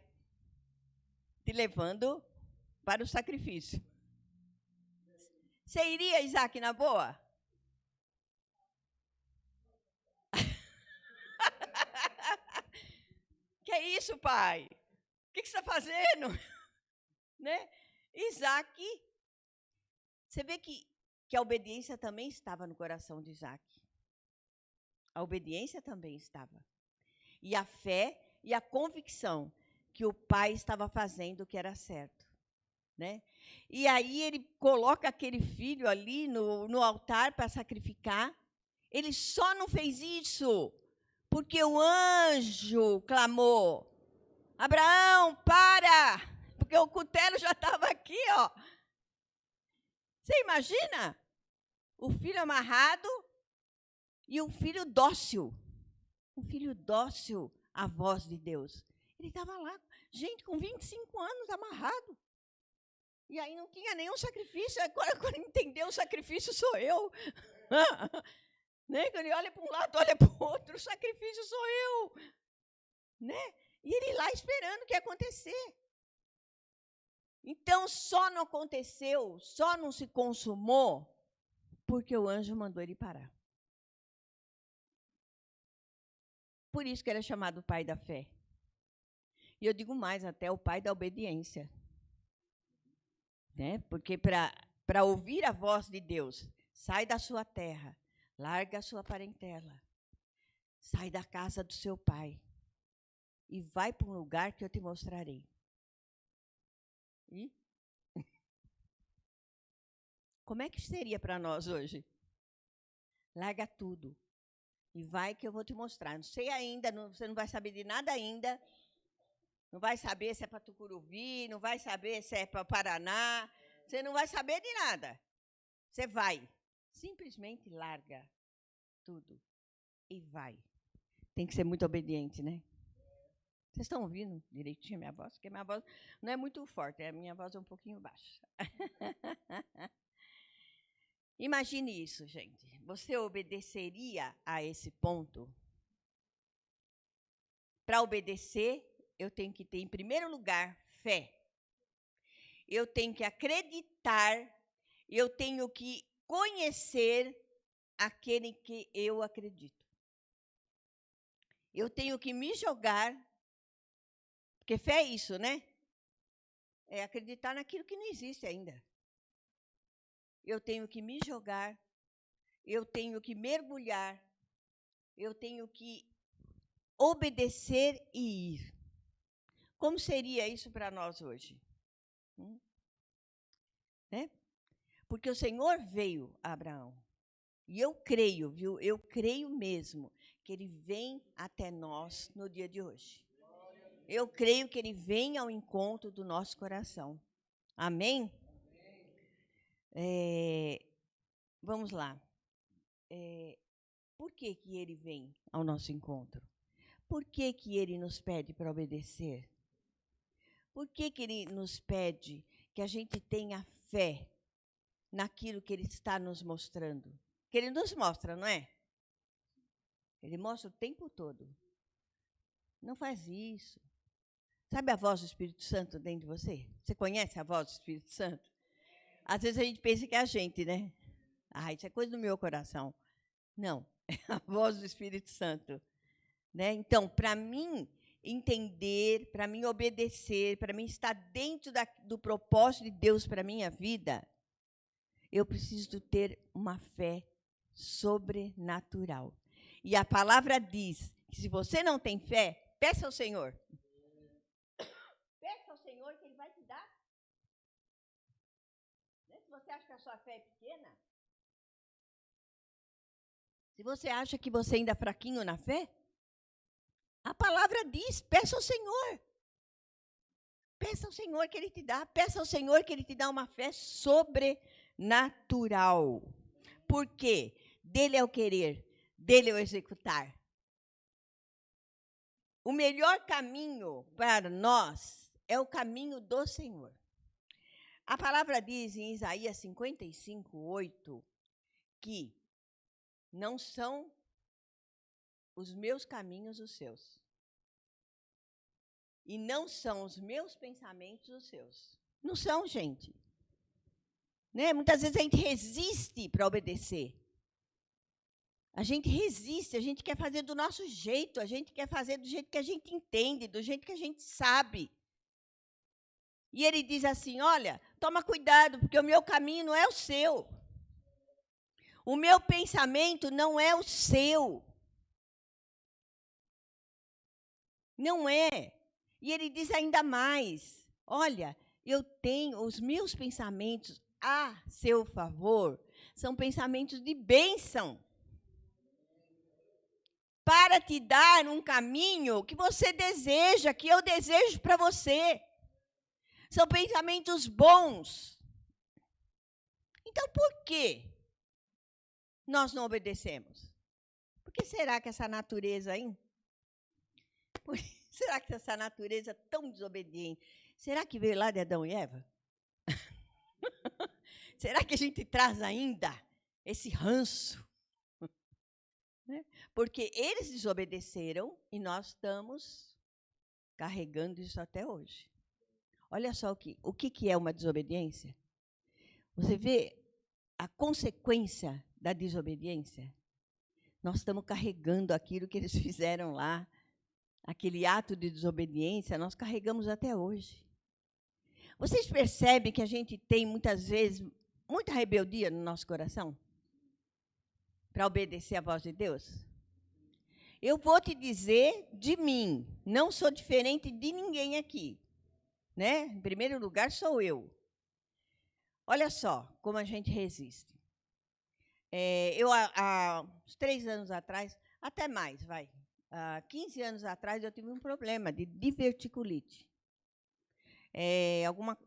C: te levando para o sacrifício. Você iria, Isaque, na boa? Que é isso, pai? O que você está fazendo? Né? Isaque, você vê que a obediência também estava no coração de Isaque. A obediência também estava. E a fé e a convicção que o pai estava fazendo o que era certo. Né? E aí ele coloca aquele filho ali no altar para sacrificar. Ele só não fez isso porque o anjo clamou: Abraão, para! Porque o cutelo já estava aqui, ó. Você imagina? O filho amarrado e um filho dócil. Um filho dócil à voz de Deus. Ele estava lá, gente, com 25 anos, amarrado. E aí não tinha nenhum sacrifício. Agora, quando entendeu, o sacrifício sou eu. Né? Quando ele olha para um lado, olha para o outro, o sacrifício sou eu. Né? E ele lá esperando o que ia acontecer. Então, só não aconteceu, só não se consumou, porque o anjo mandou ele parar. Por isso que ele é chamado pai da fé. E eu digo mais, até o pai da obediência. Né? Porque para ouvir a voz de Deus, sai da sua terra, larga a sua parentela, sai da casa do seu pai e vai para um lugar que eu te mostrarei. E? Como é que seria para nós hoje? Larga tudo. E vai que eu vou te mostrar. Não sei ainda, você não vai saber de nada ainda. Não vai saber se é para Tucuruvi, não vai saber se é para Paraná. Você não vai saber de nada. Você vai. Simplesmente larga tudo e vai. Tem que ser muito obediente, né? Vocês estão ouvindo direitinho a minha voz? Porque a minha voz não é muito forte, a minha voz é um pouquinho baixa. Imagine isso, gente. Você obedeceria a esse ponto? Para obedecer, eu tenho que ter, em primeiro lugar, fé. Eu tenho que acreditar, eu tenho que conhecer aquele que eu acredito. Eu tenho que me jogar, porque fé é isso, né? É acreditar naquilo que não existe ainda. Eu tenho que me jogar, eu tenho que mergulhar, eu tenho que obedecer e ir. Como seria isso para nós hoje? Né? Porque o Senhor veio a Abraão. E eu creio, viu? Eu creio mesmo que Ele vem até nós no dia de hoje. Eu creio que Ele vem ao encontro do nosso coração. Amém? Vamos lá. Por que que Ele vem ao nosso encontro? Por que que Ele nos pede para obedecer? Por que que Ele nos pede que a gente tenha fé naquilo que Ele está nos mostrando? Que Ele nos mostra, não é? Ele mostra o tempo todo. Não faz isso. Sabe a voz do Espírito Santo dentro de você? Você conhece a voz do Espírito Santo? Às vezes a gente pensa que é a gente, né? Isso é coisa do meu coração. Não, é a voz do Espírito Santo. Né? Então, para mim entender, para mim obedecer, para mim estar dentro do propósito de Deus para a minha vida, eu preciso ter uma fé sobrenatural. E a palavra diz que se você não tem fé, peça ao Senhor. Peça ao Senhor que Ele vai te dar. Se você acha que a sua fé é pequena, se você acha que você ainda é fraquinho na fé, a palavra diz, peça ao Senhor. Peça ao Senhor que Ele te dá. Peça ao Senhor que Ele te dá uma fé sobrenatural. Por quê? Dele é o querer, dele é o executar. O melhor caminho para nós é o caminho do Senhor. A palavra diz em Isaías 55:8 que não são os meus caminhos os seus. E não são os meus pensamentos os seus. Não são, gente. Né? Muitas vezes a gente resiste para obedecer. A gente resiste, a gente quer fazer do nosso jeito, a gente quer fazer do jeito que a gente entende, do jeito que a gente sabe. E Ele diz assim, olha, toma cuidado, porque o meu caminho não é o seu. O meu pensamento não é o seu. Não é. E Ele diz ainda mais, olha, eu tenho os meus pensamentos a seu favor, são pensamentos de bênção, para te dar um caminho que você deseja, que eu desejo para você. São pensamentos bons. Então, por que nós não obedecemos? Por que será que essa natureza aí? Será que essa natureza tão desobediente, será que veio lá de Adão e Eva? Será que a gente traz ainda esse ranço? Porque eles desobedeceram e nós estamos carregando isso até hoje. Olha só o que é uma desobediência. Você vê a consequência da desobediência? Nós estamos carregando aquilo que eles fizeram lá, aquele ato de desobediência, nós carregamos até hoje. Vocês percebem que a gente tem, muitas vezes, muita rebeldia no nosso coração? Para obedecer à voz de Deus? Eu vou te dizer de mim, não sou diferente de ninguém aqui. Né? Em primeiro lugar, sou eu. Olha só como a gente resiste. há uns 3 anos atrás, até mais, há 15 anos atrás, eu tive um problema de diverticulite.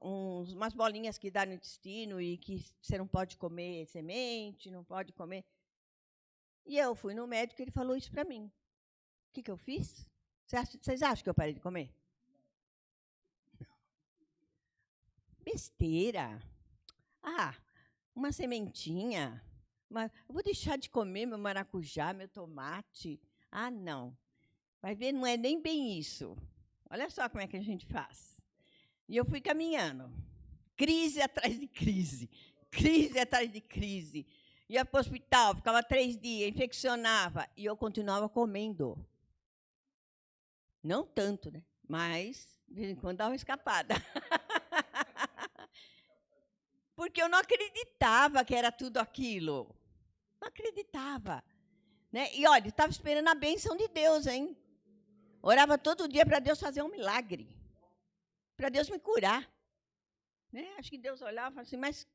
C: Umas bolinhas que dá no intestino e que você não pode comer semente, não pode comer. E eu fui no médico e ele falou isso para mim. O que eu fiz? Vocês acham que eu parei de comer? Besteira. Uma sementinha. Eu vou deixar de comer meu maracujá, meu tomate. Não. Vai ver, não é nem bem isso. Olha só como é que a gente faz. E eu fui caminhando. Crise atrás de crise. Crise atrás de crise. Ia para o hospital, ficava 3 dias, infeccionava. E eu continuava comendo. Não tanto, né? Mas, de vez em quando, dava uma escapada. Porque eu não acreditava que era tudo aquilo. Não acreditava. Né? E, olha, estava esperando a bênção de Deus, hein? Orava todo dia para Deus fazer um milagre. Para Deus me curar. Né? Acho que Deus olhava e falava assim, mas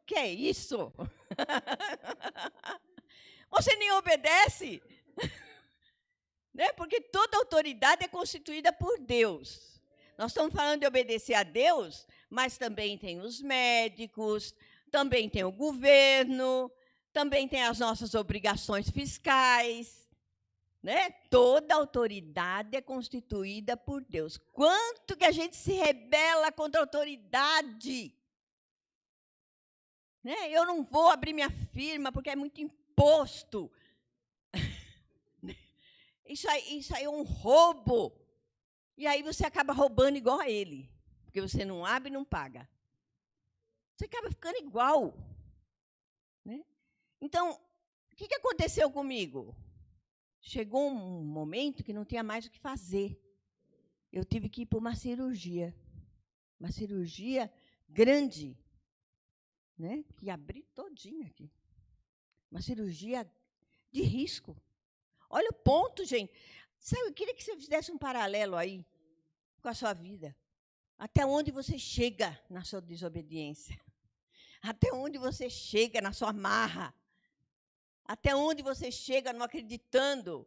C: que é isso? Você nem obedece? Né? Porque toda autoridade é constituída por Deus. Nós estamos falando de obedecer a Deus, mas também tem os médicos, também tem o governo, também tem as nossas obrigações fiscais. Né? Toda autoridade é constituída por Deus. Quanto que a gente se rebela contra a autoridade? Né? Eu não vou abrir minha firma porque é muito imposto. Isso aí é um roubo. E aí você acaba roubando igual a ele. Porque você não abre e não paga. Você acaba ficando igual. Né? Então, o que aconteceu comigo? Chegou um momento que não tinha mais o que fazer. Eu tive que ir para uma cirurgia grande, né? Que abri todinha aqui. Uma cirurgia de risco. Olha o ponto, gente. Sabe, eu queria que você fizesse um paralelo aí com a sua vida. Até onde você chega na sua desobediência? Até onde você chega na sua marra? Até onde você chega não acreditando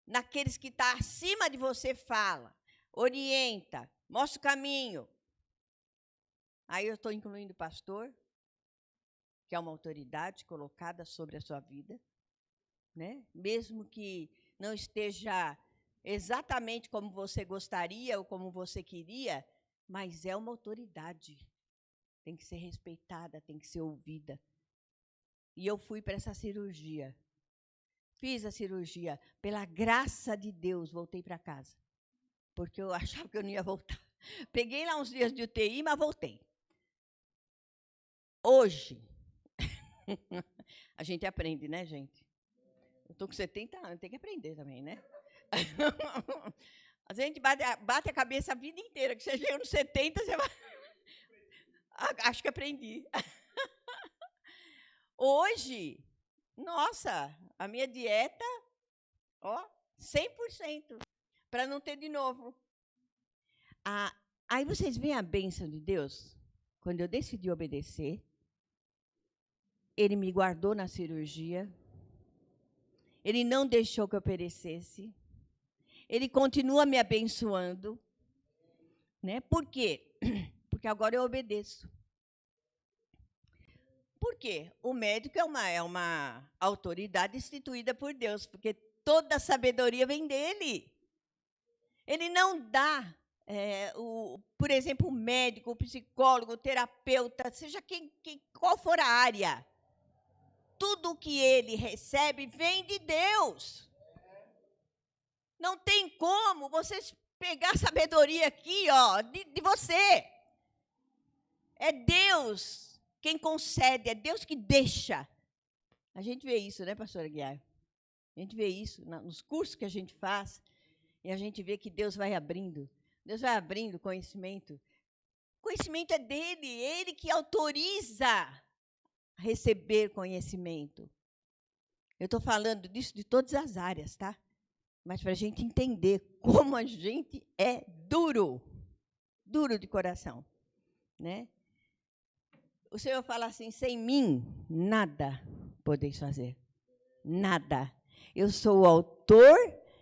C: naqueles que estão acima de você, fala, orienta, mostra o caminho. Aí eu estou incluindo o pastor, que é uma autoridade colocada sobre a sua vida, né? Mesmo que não esteja exatamente como você gostaria ou como você queria, mas é uma autoridade. Tem que ser respeitada, tem que ser ouvida. E eu fui para essa cirurgia. Fiz a cirurgia. Pela graça de Deus, voltei para casa. Porque eu achava que eu não ia voltar. Peguei lá uns dias de UTI, mas voltei. Hoje, a gente aprende, né, gente? Eu estou com 70 anos, tem que aprender também, né? A gente bate a cabeça a vida inteira, que você chega nos 70, você vai... Acho que aprendi. Hoje, nossa, a minha dieta, 100%, para não ter de novo. Aí vocês veem a bênção de Deus? Quando eu decidi obedecer, Ele me guardou na cirurgia, Ele não deixou que eu perecesse, Ele continua me abençoando. Né? Por quê? Porque agora eu obedeço. Por quê? O médico é uma autoridade instituída por Deus, porque toda a sabedoria vem dele. Ele não dá, por exemplo, o médico, o psicólogo, o terapeuta, seja qual for a área. Tudo o que ele recebe vem de Deus. Não tem como você pegar sabedoria aqui, de você. É Deus quem concede, é Deus que deixa. A gente vê isso, né, pastora Guiar? A gente vê isso nos cursos que a gente faz, e a gente vê que Deus vai abrindo. Deus vai abrindo conhecimento. Conhecimento é dele, ele que autoriza a receber conhecimento. Eu estou falando disso de todas as áreas, tá? Mas para a gente entender como a gente é duro de coração, né? O Senhor fala assim: sem mim, nada podeis fazer. Nada. Eu sou o autor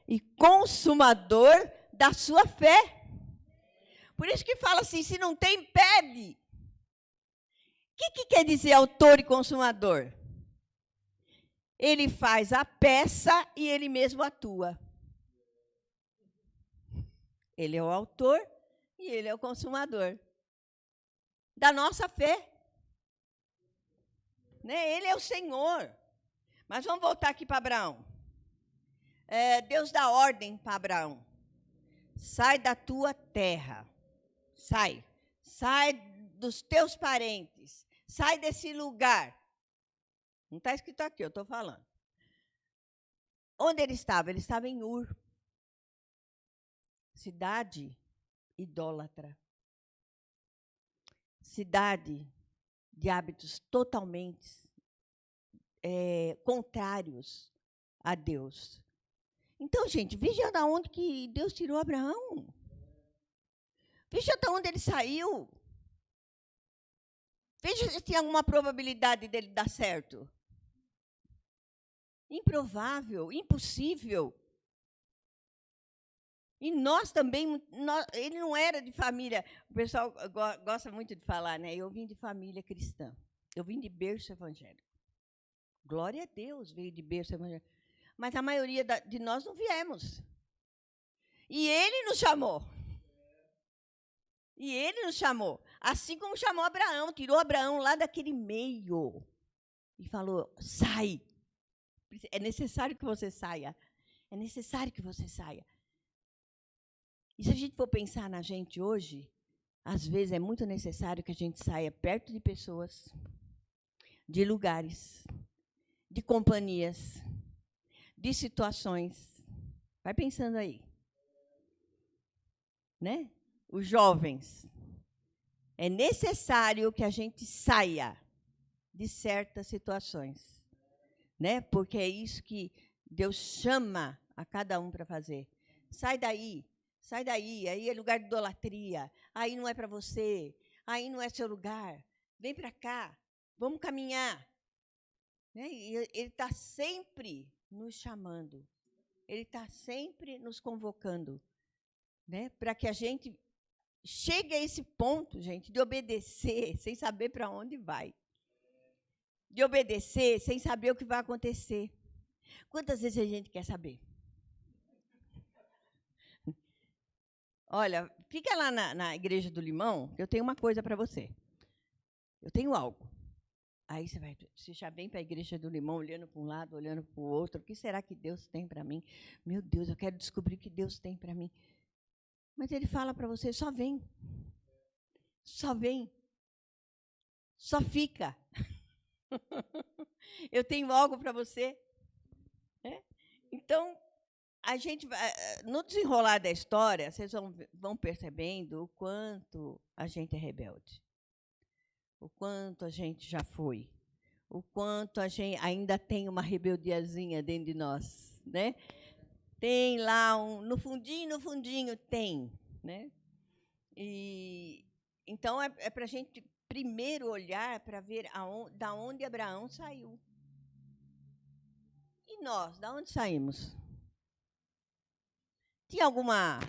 C: e consumador da sua fé. Por isso que fala assim: se não tem, pede. O que quer dizer autor e consumador? Ele faz a peça e ele mesmo atua. Ele é o autor e ele é o consumador da nossa fé. Né? Ele é o Senhor. Mas vamos voltar aqui para Abraão. Deus dá ordem para Abraão. Sai da tua terra. Sai. Sai dos teus parentes. Sai desse lugar. Não está escrito aqui, eu estou falando. Onde ele estava? Ele estava em Ur. Cidade idólatra. Cidade de hábitos totalmente contrários a Deus. Então, gente, veja de onde que Deus tirou Abraão. Veja de onde ele saiu. Veja se tem alguma probabilidade dele dar certo. Improvável, impossível. E nós também, ele não era de família, o pessoal gosta muito de falar, né? Eu vim de família cristã, eu vim de berço evangélico. Glória a Deus, veio de berço evangélico. Mas a maioria de nós não viemos. E ele nos chamou. E ele nos chamou. Assim como chamou Abraão, tirou Abraão lá daquele meio. E falou, sai. É necessário que você saia. É necessário que você saia. E se a gente for pensar na gente hoje, às vezes é muito necessário que a gente saia perto de pessoas, de lugares, de companhias, de situações. Vai pensando aí. Né? Os jovens. É necessário que a gente saia de certas situações. Né? Porque é isso que Deus chama a cada um para fazer. Sai daí. Sai daí, aí é lugar de idolatria, aí não é para você, aí não é seu lugar. Vem para cá, vamos caminhar. Né? E ele está sempre nos chamando, ele está sempre nos convocando, né? Para que a gente chegue a esse ponto, gente, de obedecer sem saber para onde vai. De obedecer sem saber o que vai acontecer. Quantas vezes a gente quer saber? Olha, fica lá na Igreja do Limão, que eu tenho uma coisa para você. Eu tenho algo. Aí você já vem para a Igreja do Limão, olhando para um lado, olhando para o outro. O que será que Deus tem para mim? Meu Deus, eu quero descobrir o que Deus tem para mim. Mas Ele fala para você, só vem. Só vem. Só fica. Eu tenho algo para você. Então, a gente, no desenrolar da história, vocês vão percebendo o quanto a gente é rebelde, o quanto a gente já foi, o quanto a gente ainda tem uma rebeldiazinha dentro de nós, né? Tem lá no fundinho tem, né? E então é para a gente primeiro olhar para ver da onde Abraão saiu. E nós, da onde saímos? Tinha alguma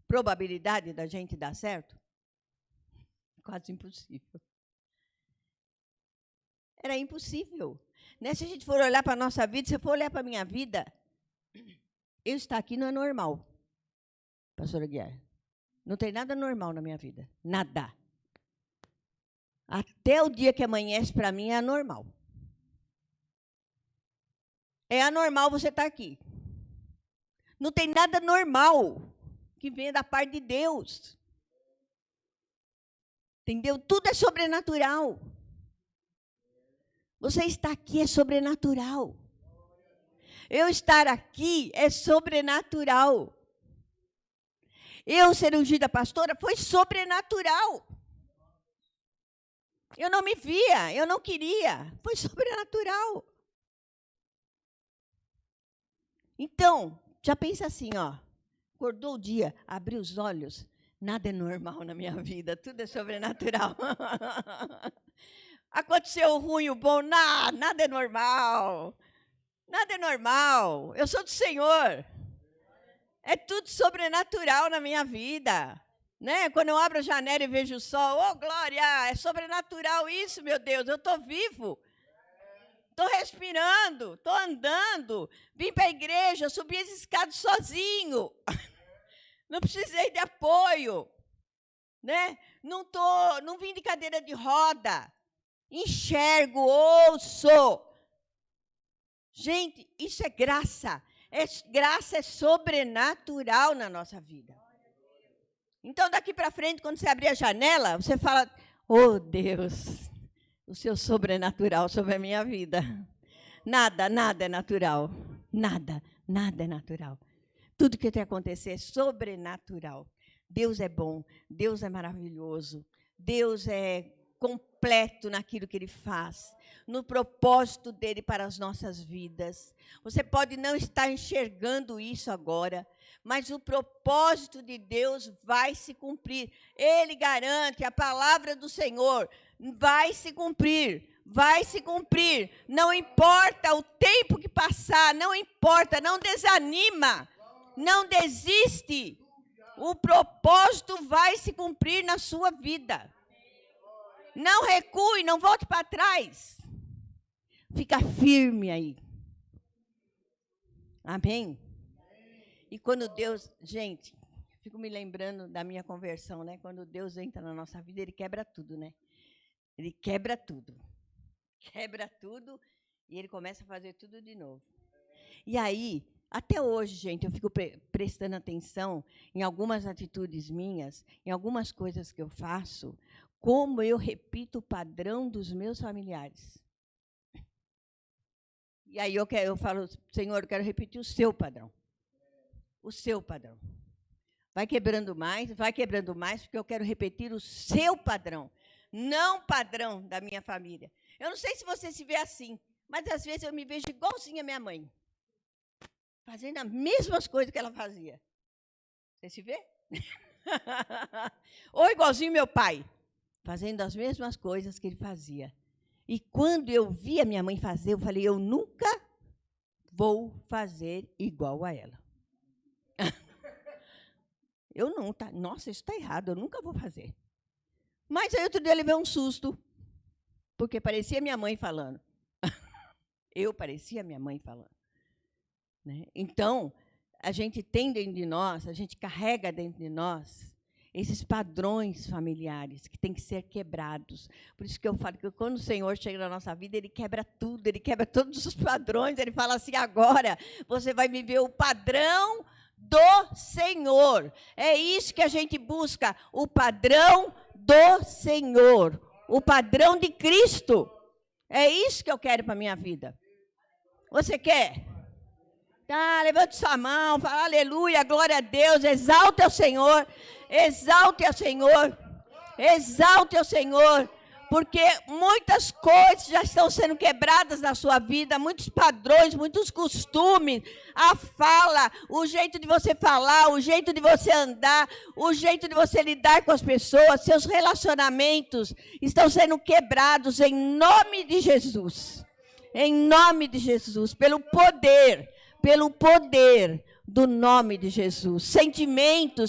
C: probabilidade da gente dar certo? Quase impossível. Era impossível. Né? Se a gente for olhar para a nossa vida, se eu for olhar para a minha vida, eu estar aqui não é normal, pastora Guiar. Não tem nada normal na minha vida. Nada. Até o dia que amanhece, para mim, é anormal. É anormal você estar aqui. Não tem nada normal que venha da parte de Deus. Entendeu? Tudo é sobrenatural. Você estar aqui é sobrenatural. Eu estar aqui é sobrenatural. Eu ser ungida pastora foi sobrenatural. Eu não me via, eu não queria. Foi sobrenatural. Então, já pensa assim, ó. Acordou o dia, abriu os olhos, nada é normal na minha vida, tudo é sobrenatural. Aconteceu o ruim, o bom, nada é normal. Nada é normal. Eu sou do Senhor. É tudo sobrenatural na minha vida. Né? Quando eu abro a janela e vejo o sol, oh, glória, é sobrenatural isso, meu Deus, eu estou vivo. Estou respirando, estou andando. Vim para a igreja, subi as escadas sozinho. Não precisei de apoio. Né? Não vim de cadeira de roda. Enxergo, ouço. Gente, isso é graça. Graça é sobrenatural na nossa vida. Então, daqui para frente, quando você abrir a janela, você fala, oh, Deus, o seu sobrenatural sobre a minha vida. Nada é natural. Nada é natural. Tudo que tem que acontecer é sobrenatural. Deus é bom, Deus é maravilhoso, Deus é completo naquilo que Ele faz, no propósito dEle para as nossas vidas. Você pode não estar enxergando isso agora, mas o propósito de Deus vai se cumprir. Ele garante, a palavra do Senhor vai se cumprir. Vai se cumprir. Não importa o tempo que passar, não importa, não desanima, não desiste. O propósito vai se cumprir na sua vida. Não recue, não volte para trás. Fica firme aí. Amém? E quando Deus, gente, fico me lembrando da minha conversão, né? Quando Deus entra na nossa vida, Ele quebra tudo, né? Ele quebra tudo. Quebra tudo e Ele começa a fazer tudo de novo. E aí, até hoje, gente, eu fico prestando atenção em algumas atitudes minhas, em algumas coisas que eu faço, como eu repito o padrão dos meus familiares. E aí eu falo, Senhor, eu quero repetir o seu padrão. O seu padrão. Vai quebrando mais, porque eu quero repetir o seu padrão, não o padrão da minha família. Eu não sei se você se vê assim, mas às vezes eu me vejo igualzinha a minha mãe, fazendo as mesmas coisas que ela fazia. Você se vê? Ou igualzinho meu pai, fazendo as mesmas coisas que ele fazia. E quando eu vi a minha mãe fazer, eu falei, eu nunca vou fazer igual a ela. Eu não, tá? Nossa, isso está errado, eu nunca vou fazer. Mas aí outro dia eu levei um susto, porque parecia minha mãe falando. Eu parecia minha mãe falando. Né? Então, a gente tem dentro de nós, a gente carrega dentro de nós esses padrões familiares que têm que ser quebrados. Por isso que eu falo que quando o Senhor chega na nossa vida, Ele quebra tudo, Ele quebra todos os padrões. Ele fala assim, agora você vai viver o padrão do Senhor. É isso que a gente busca, o padrão do Senhor, o padrão de Cristo. É isso que eu quero para a minha vida. Você quer? Tá, levante sua mão, fala aleluia, glória a Deus, exalte ao Senhor, exalte ao Senhor, exalte ao Senhor, porque muitas coisas já estão sendo quebradas na sua vida, muitos padrões, muitos costumes, a fala, o jeito de você falar, o jeito de você andar, o jeito de você lidar com as pessoas, seus relacionamentos estão sendo quebrados em nome de Jesus. Em nome de Jesus, pelo poder do nome de Jesus. Sentimento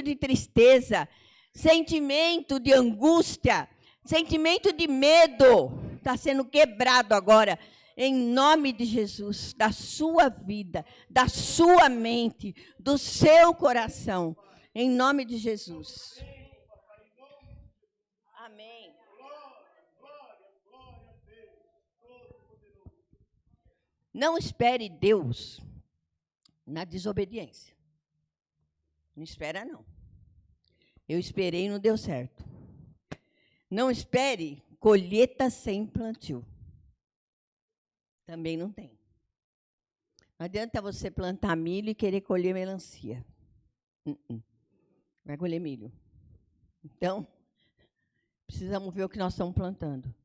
C: de tristeza, sentimento de angústia, sentimento de medo, está sendo quebrado agora, em nome de Jesus, da sua vida, da sua mente, do seu coração, em nome de Jesus. Amém. Não espere Deus na desobediência. Não espera, não. Eu esperei e não deu certo. Não espere colheita sem plantio. Também não tem. Não adianta você plantar milho e querer colher melancia. Vai colher milho. Então, precisamos ver o que nós estamos plantando.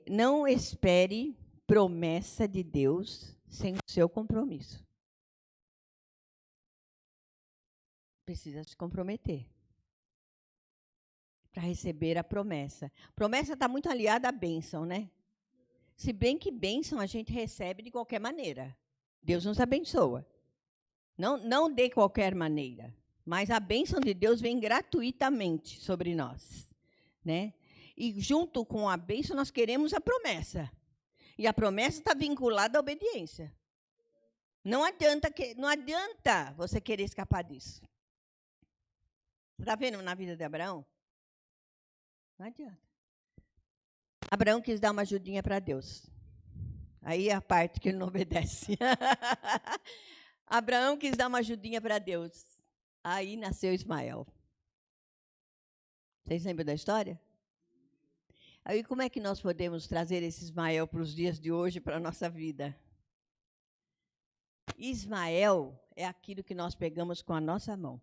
C: Não espere promessa de Deus sem o seu compromisso. Precisa se comprometer. para receber a promessa. Promessa está muito aliada à bênção, né? Se bem que bênção a gente recebe de qualquer maneira. Deus nos abençoa. Não de qualquer maneira, mas a bênção de Deus vem gratuitamente sobre nós, né? E junto com a bênção nós queremos a promessa. E a promessa está vinculada à obediência. Não adianta você querer escapar disso. Está vendo na vida de Abraão? Não adianta. Abraão quis dar uma ajudinha para Deus. Aí é a parte que ele não obedece. Abraão quis dar uma ajudinha para Deus. Aí nasceu Ismael. Vocês lembram da história? Aí como é que nós podemos trazer esse Ismael para os dias de hoje, para a nossa vida? Ismael é aquilo que nós pegamos com a nossa mão.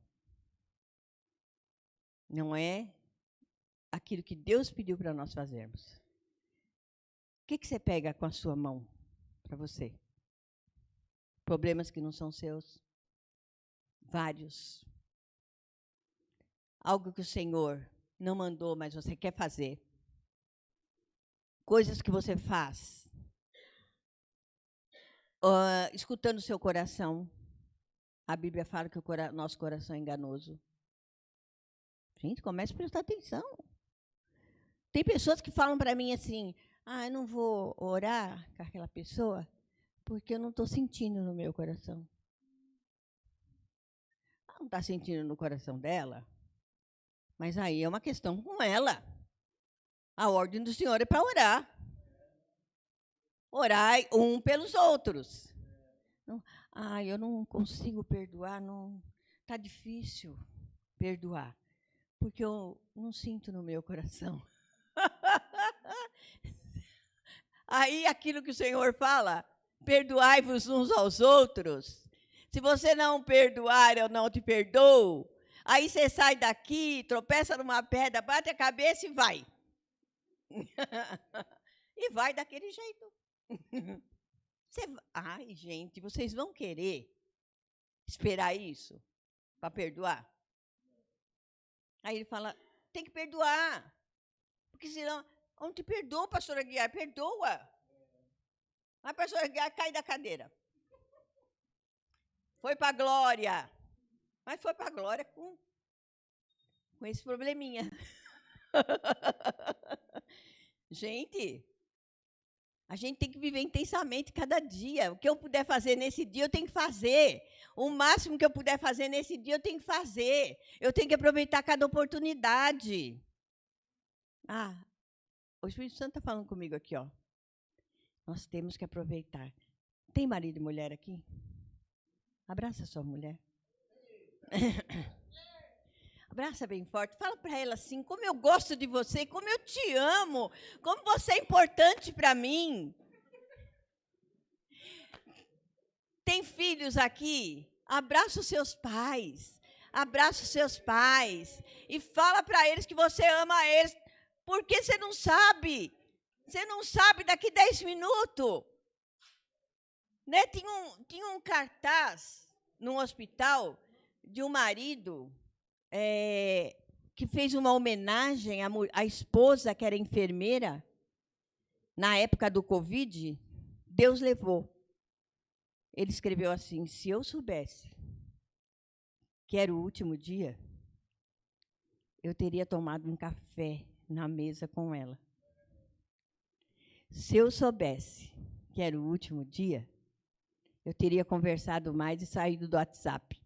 C: Não é aquilo que Deus pediu para nós fazermos. O que você pega com a sua mão para você? Problemas que não são seus? Vários. Algo que o Senhor não mandou, mas você quer fazer. Coisas que você faz. Escutando o seu coração. A Bíblia fala que o nosso coração é enganoso. Gente, comece a prestar atenção. Tem pessoas que falam para mim assim, eu não vou orar com aquela pessoa porque eu não estou sentindo no meu coração. Ela não está sentindo no coração dela, mas aí é uma questão com ela. A ordem do Senhor é para orar. Orai um pelos outros. Eu não consigo perdoar, está difícil perdoar, porque eu não sinto no meu coração. Aí aquilo que o Senhor fala, perdoai-vos uns aos outros. Se você não perdoar, eu não te perdoo. Aí você sai daqui, tropeça numa pedra, bate a cabeça e vai. E vai daquele jeito. Gente, vocês vão querer esperar isso para perdoar? Aí ele fala, tem que perdoar. Porque senão, não te perdoa, pastora Guiar, perdoa. A pastora Guiar cai da cadeira. Foi para a glória. Mas foi para a glória com esse probleminha. Gente, a gente tem que viver intensamente cada dia. O que eu puder fazer nesse dia, eu tenho que fazer. O máximo que eu puder fazer nesse dia, eu tenho que fazer. Eu tenho que aproveitar cada oportunidade. O Espírito Santo está falando comigo aqui, ó. Nós temos que aproveitar. Tem marido e mulher aqui? Abraça a sua mulher. Abraça bem forte. Fala para ela assim, como eu gosto de você, como eu te amo, como você é importante para mim. Tem filhos aqui? Abraça os seus pais. Abraça os seus pais. E fala para eles que você ama eles. Porque você não sabe. Você não sabe daqui 10 minutos. Né? Tinha um cartaz num hospital de um marido que fez uma homenagem à esposa, que era enfermeira, na época do Covid. Deus levou. Ele escreveu assim, se eu soubesse que era o último dia, eu teria tomado um café na mesa com ela. Se eu soubesse que era o último dia, eu teria conversado mais e saído do WhatsApp.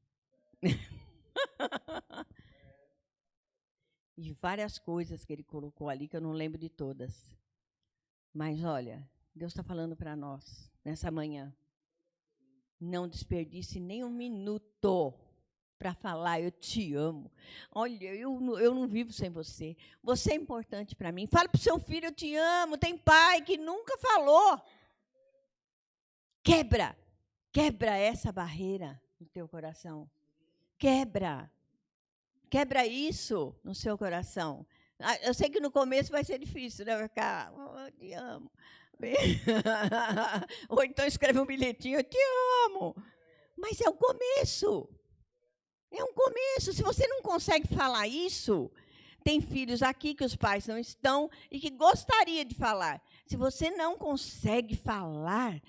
C: E várias coisas que ele colocou ali, que eu não lembro de todas. Mas, olha, Deus está falando para nós, nessa manhã. Não desperdice nem um minuto para falar, eu te amo. Olha, eu não vivo sem você. Você é importante para mim. Fala para o seu filho, eu te amo. Tem pai que nunca falou. Quebra essa barreira no teu coração. Quebra isso no seu coração. Eu sei que no começo vai ser difícil, né? Vai ficar, eu te amo. Ou então escreve um bilhetinho, eu te amo. Mas é o começo. É um começo. Se você não consegue falar isso, tem filhos aqui que os pais não estão e que gostaria de falar. Se você não consegue falar,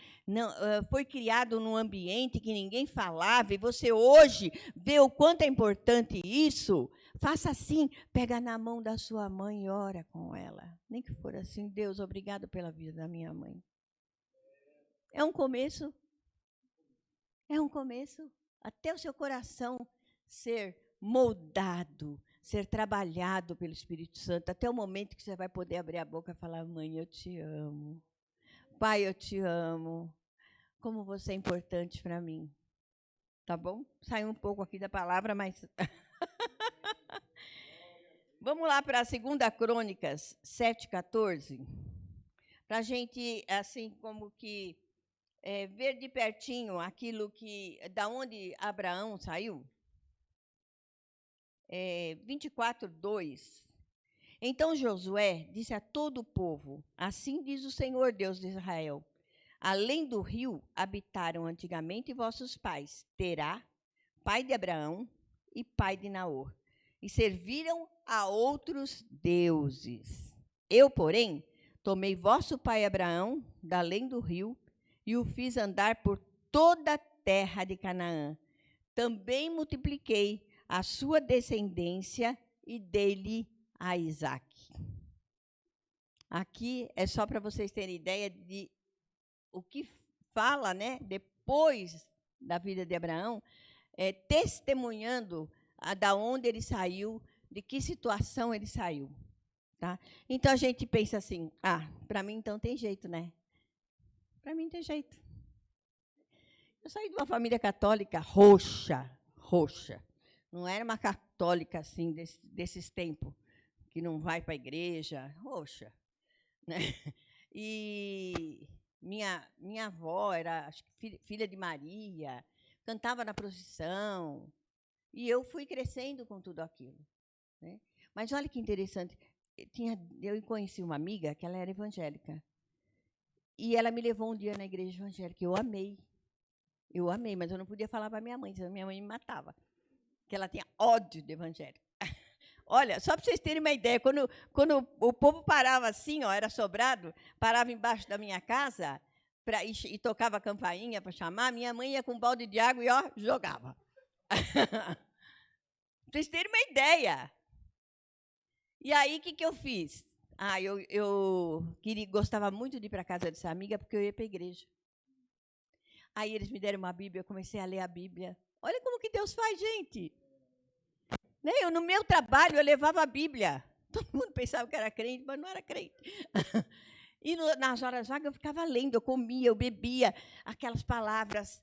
C: foi criado num ambiente que ninguém falava, e você hoje vê o quanto é importante isso, faça assim, pega na mão da sua mãe e ora com ela. Nem que for assim, Deus, obrigado pela vida da minha mãe. É um começo. É um começo. Até o seu coração ser moldado, ser trabalhado pelo Espírito Santo, até o momento que você vai poder abrir a boca e falar: mãe, eu te amo. Pai, eu te amo. Como você é importante para mim. Tá bom? Saiu um pouco aqui da palavra, mas... Vamos lá para a 2 Crônicas 7,14. Para a gente, assim, como que ver de pertinho aquilo que... Da onde Abraão saiu. 24:2. Então Josué disse a todo o povo: assim diz o Senhor Deus de Israel: além do rio habitaram antigamente vossos pais, Terá, pai de Abraão e pai de Naor, e serviram a outros deuses. Eu, porém, tomei vosso pai Abraão da além do rio e o fiz andar por toda a terra de Canaã. Também multipliquei a sua descendência e dei-lhe a Isaque. Aqui é só para vocês terem ideia de o que fala, né, depois da vida de Abraão, testemunhando da onde ele saiu, de que situação ele saiu. Tá? Então, a gente pensa assim, para mim, então, tem jeito, né? Para mim, tem jeito. Eu saí de uma família católica roxa. Não era uma católica, assim, desses tempos, que não vai para a igreja, roxa. Né? E minha avó era, acho que, filha de Maria, cantava na procissão, e eu fui crescendo com tudo aquilo. Né? Mas olha que interessante, eu conheci uma amiga que ela era evangélica, e ela me levou um dia na igreja evangélica. Eu amei, mas eu não podia falar para minha mãe, senão minha mãe me matava, que ela tinha ódio de evangélico. Olha, só para vocês terem uma ideia, quando o povo parava assim, era sobrado, parava embaixo da minha casa e tocava a campainha para chamar, minha mãe ia com um balde de água e jogava. Para vocês terem uma ideia. E aí, o que eu fiz? Eu gostava muito de ir para a casa dessa amiga, porque eu ia para a igreja. Aí eles me deram uma Bíblia, eu comecei a ler a Bíblia. Olha como que Deus faz, gente. No meu trabalho, eu levava a Bíblia. Todo mundo pensava que era crente, mas não era crente. E nas horas vagas eu ficava lendo, eu comia, eu bebia aquelas palavras.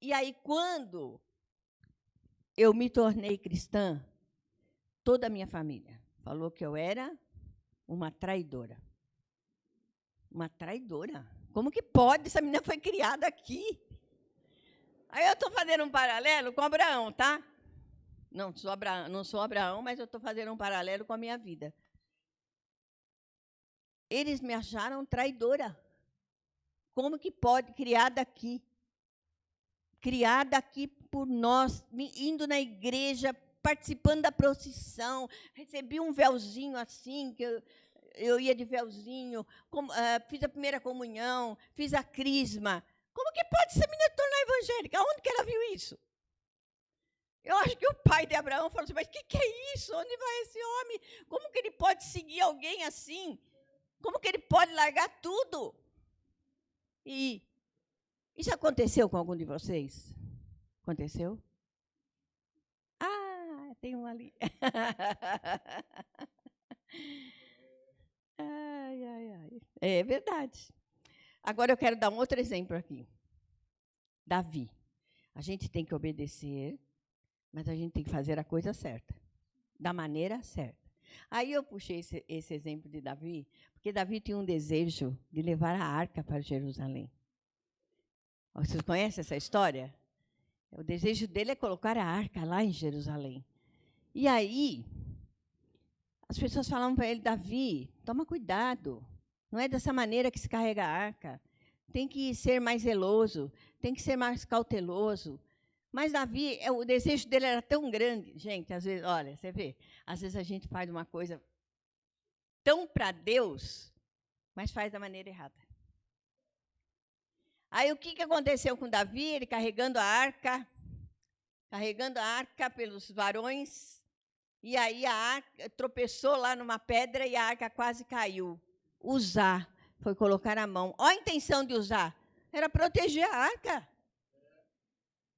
C: E aí, quando eu me tornei cristã, toda a minha família falou que eu era uma traidora. Uma traidora? Como que pode? Essa menina foi criada aqui. Aí eu estou fazendo um paralelo com Abraão, tá? Não sou Abraão, mas eu estou fazendo um paralelo com a minha vida. Eles me acharam traidora. Como que pode? Criada aqui por nós, indo na igreja, participando da procissão, recebi um véuzinho assim, que eu ia de véuzinho, fiz a primeira comunhão, fiz a crisma. Como que pode essa menina tornar evangélica? Onde que ela viu isso? Eu acho que o pai de Abraão falou assim, mas o que é isso? Onde vai esse homem? Como que ele pode seguir alguém assim? Como que ele pode largar tudo? E isso aconteceu com algum de vocês? Aconteceu? Tem um ali. Ai. É verdade. Agora eu quero dar um outro exemplo aqui. Davi. A gente tem que obedecer, mas a gente tem que fazer a coisa certa, da maneira certa. Aí eu puxei esse exemplo de Davi, porque Davi tinha um desejo de levar a arca para Jerusalém. Vocês conhecem essa história? O desejo dele é colocar a arca lá em Jerusalém. E aí, as pessoas falavam para ele, Davi, toma cuidado, não é dessa maneira que se carrega a arca. Tem que ser mais zeloso, tem que ser mais cauteloso. Mas Davi, o desejo dele era tão grande. Gente, às vezes, olha, você vê, às vezes a gente faz uma coisa tão para Deus, mas faz da maneira errada. Aí o que aconteceu com Davi? Ele carregando a arca pelos varões, e aí a arca tropeçou lá numa pedra e a arca quase caiu. Uzá foi colocar a mão. Olha a intenção de Uzá. Era proteger a arca.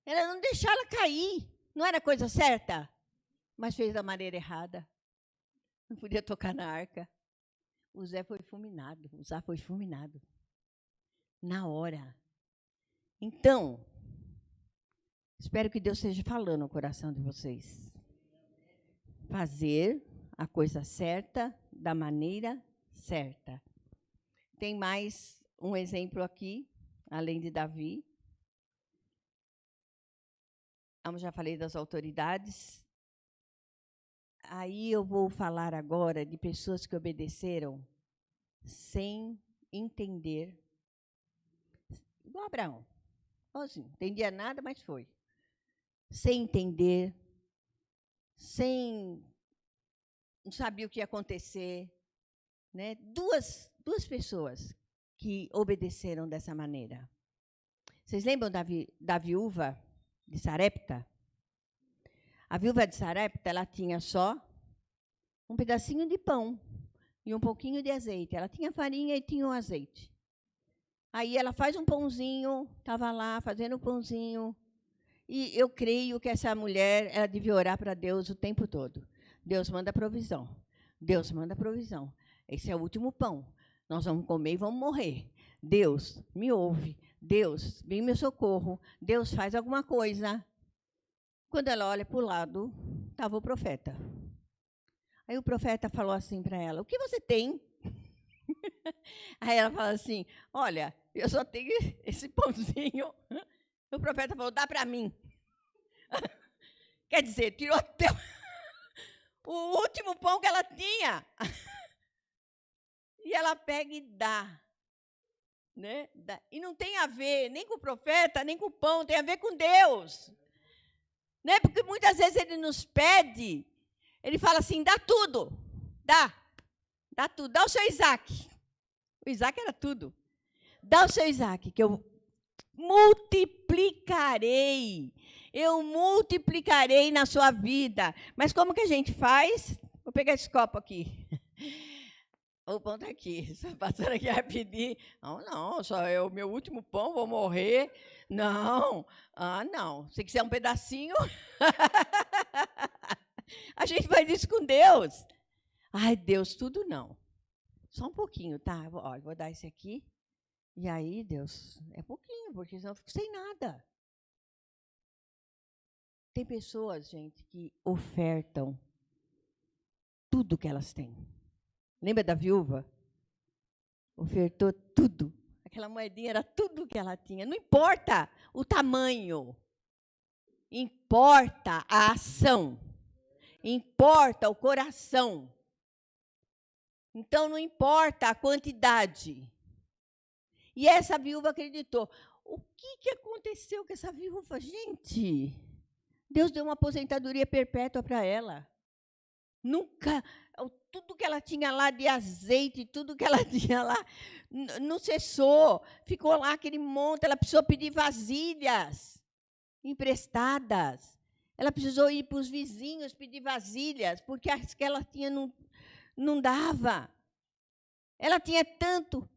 C: Era não deixá-la cair. Não era coisa certa? Mas fez da maneira errada. Não podia tocar na arca. Uzá foi fulminado. Na hora. Então, espero que Deus esteja falando no coração de vocês. Fazer a coisa certa da maneira certa. Tem mais um exemplo aqui, além de Davi. Já falei das autoridades. Aí eu vou falar agora de pessoas que obedeceram sem entender. Igual Abraão. Assim, não entendia nada, mas foi. Sem entender, não sabia o que ia acontecer. Né? Duas pessoas que obedeceram dessa maneira. Vocês lembram da viúva de Sarepta? A viúva de Sarepta, ela tinha só um pedacinho de pão e um pouquinho de azeite. Ela tinha farinha e tinha o azeite. Aí ela faz um pãozinho, estava lá fazendo um pãozinho. E eu creio que essa mulher, ela devia orar para Deus o tempo todo. Deus manda provisão. Deus manda provisão. Esse é o último pão. Nós vamos comer e vamos morrer. Deus, me ouve. Deus, vem meu socorro. Deus, faz alguma coisa. Quando ela olha para o lado, estava o profeta. Aí o profeta falou assim para ela, o que você tem? Aí ela fala assim, olha, eu só tenho esse pãozinho. O profeta falou, dá para mim. Quer dizer, tirou até o último pão que ela tinha. E ela pega e dá. Né? E não tem a ver nem com o profeta, nem com o pão, tem a ver com Deus. Né? Porque muitas vezes ele nos pede, ele fala assim, dá tudo, dá tudo, dá o seu Isaac. O Isaac era tudo. Dá o seu Isaac, que eu multiplicarei na sua vida. Mas como que a gente faz? Vou pegar esse copo aqui. O pão está aqui. A pastora aqui vai pedir. Não, só é o meu último pão, vou morrer. Não. Não. Se quiser um pedacinho, a gente faz isso com Deus. Ai, Deus, tudo não. Só um pouquinho, tá? Olha, vou dar esse aqui. E aí, Deus, é pouquinho, porque senão eu fico sem nada. Tem pessoas, gente, que ofertam tudo que elas têm. Lembra da viúva? Ofertou tudo. Aquela moedinha era tudo que ela tinha. Não importa o tamanho. Importa a ação. Importa o coração. Então, não importa a quantidade. E essa viúva acreditou. O que aconteceu com essa viúva? Gente, Deus deu uma aposentadoria perpétua para ela. Nunca, tudo que ela tinha lá de azeite, tudo que ela tinha lá, não cessou. Ficou lá aquele monte, ela precisou pedir vasilhas emprestadas. Ela precisou ir para os vizinhos pedir vasilhas, porque as que ela tinha não dava. Ela tinha tanto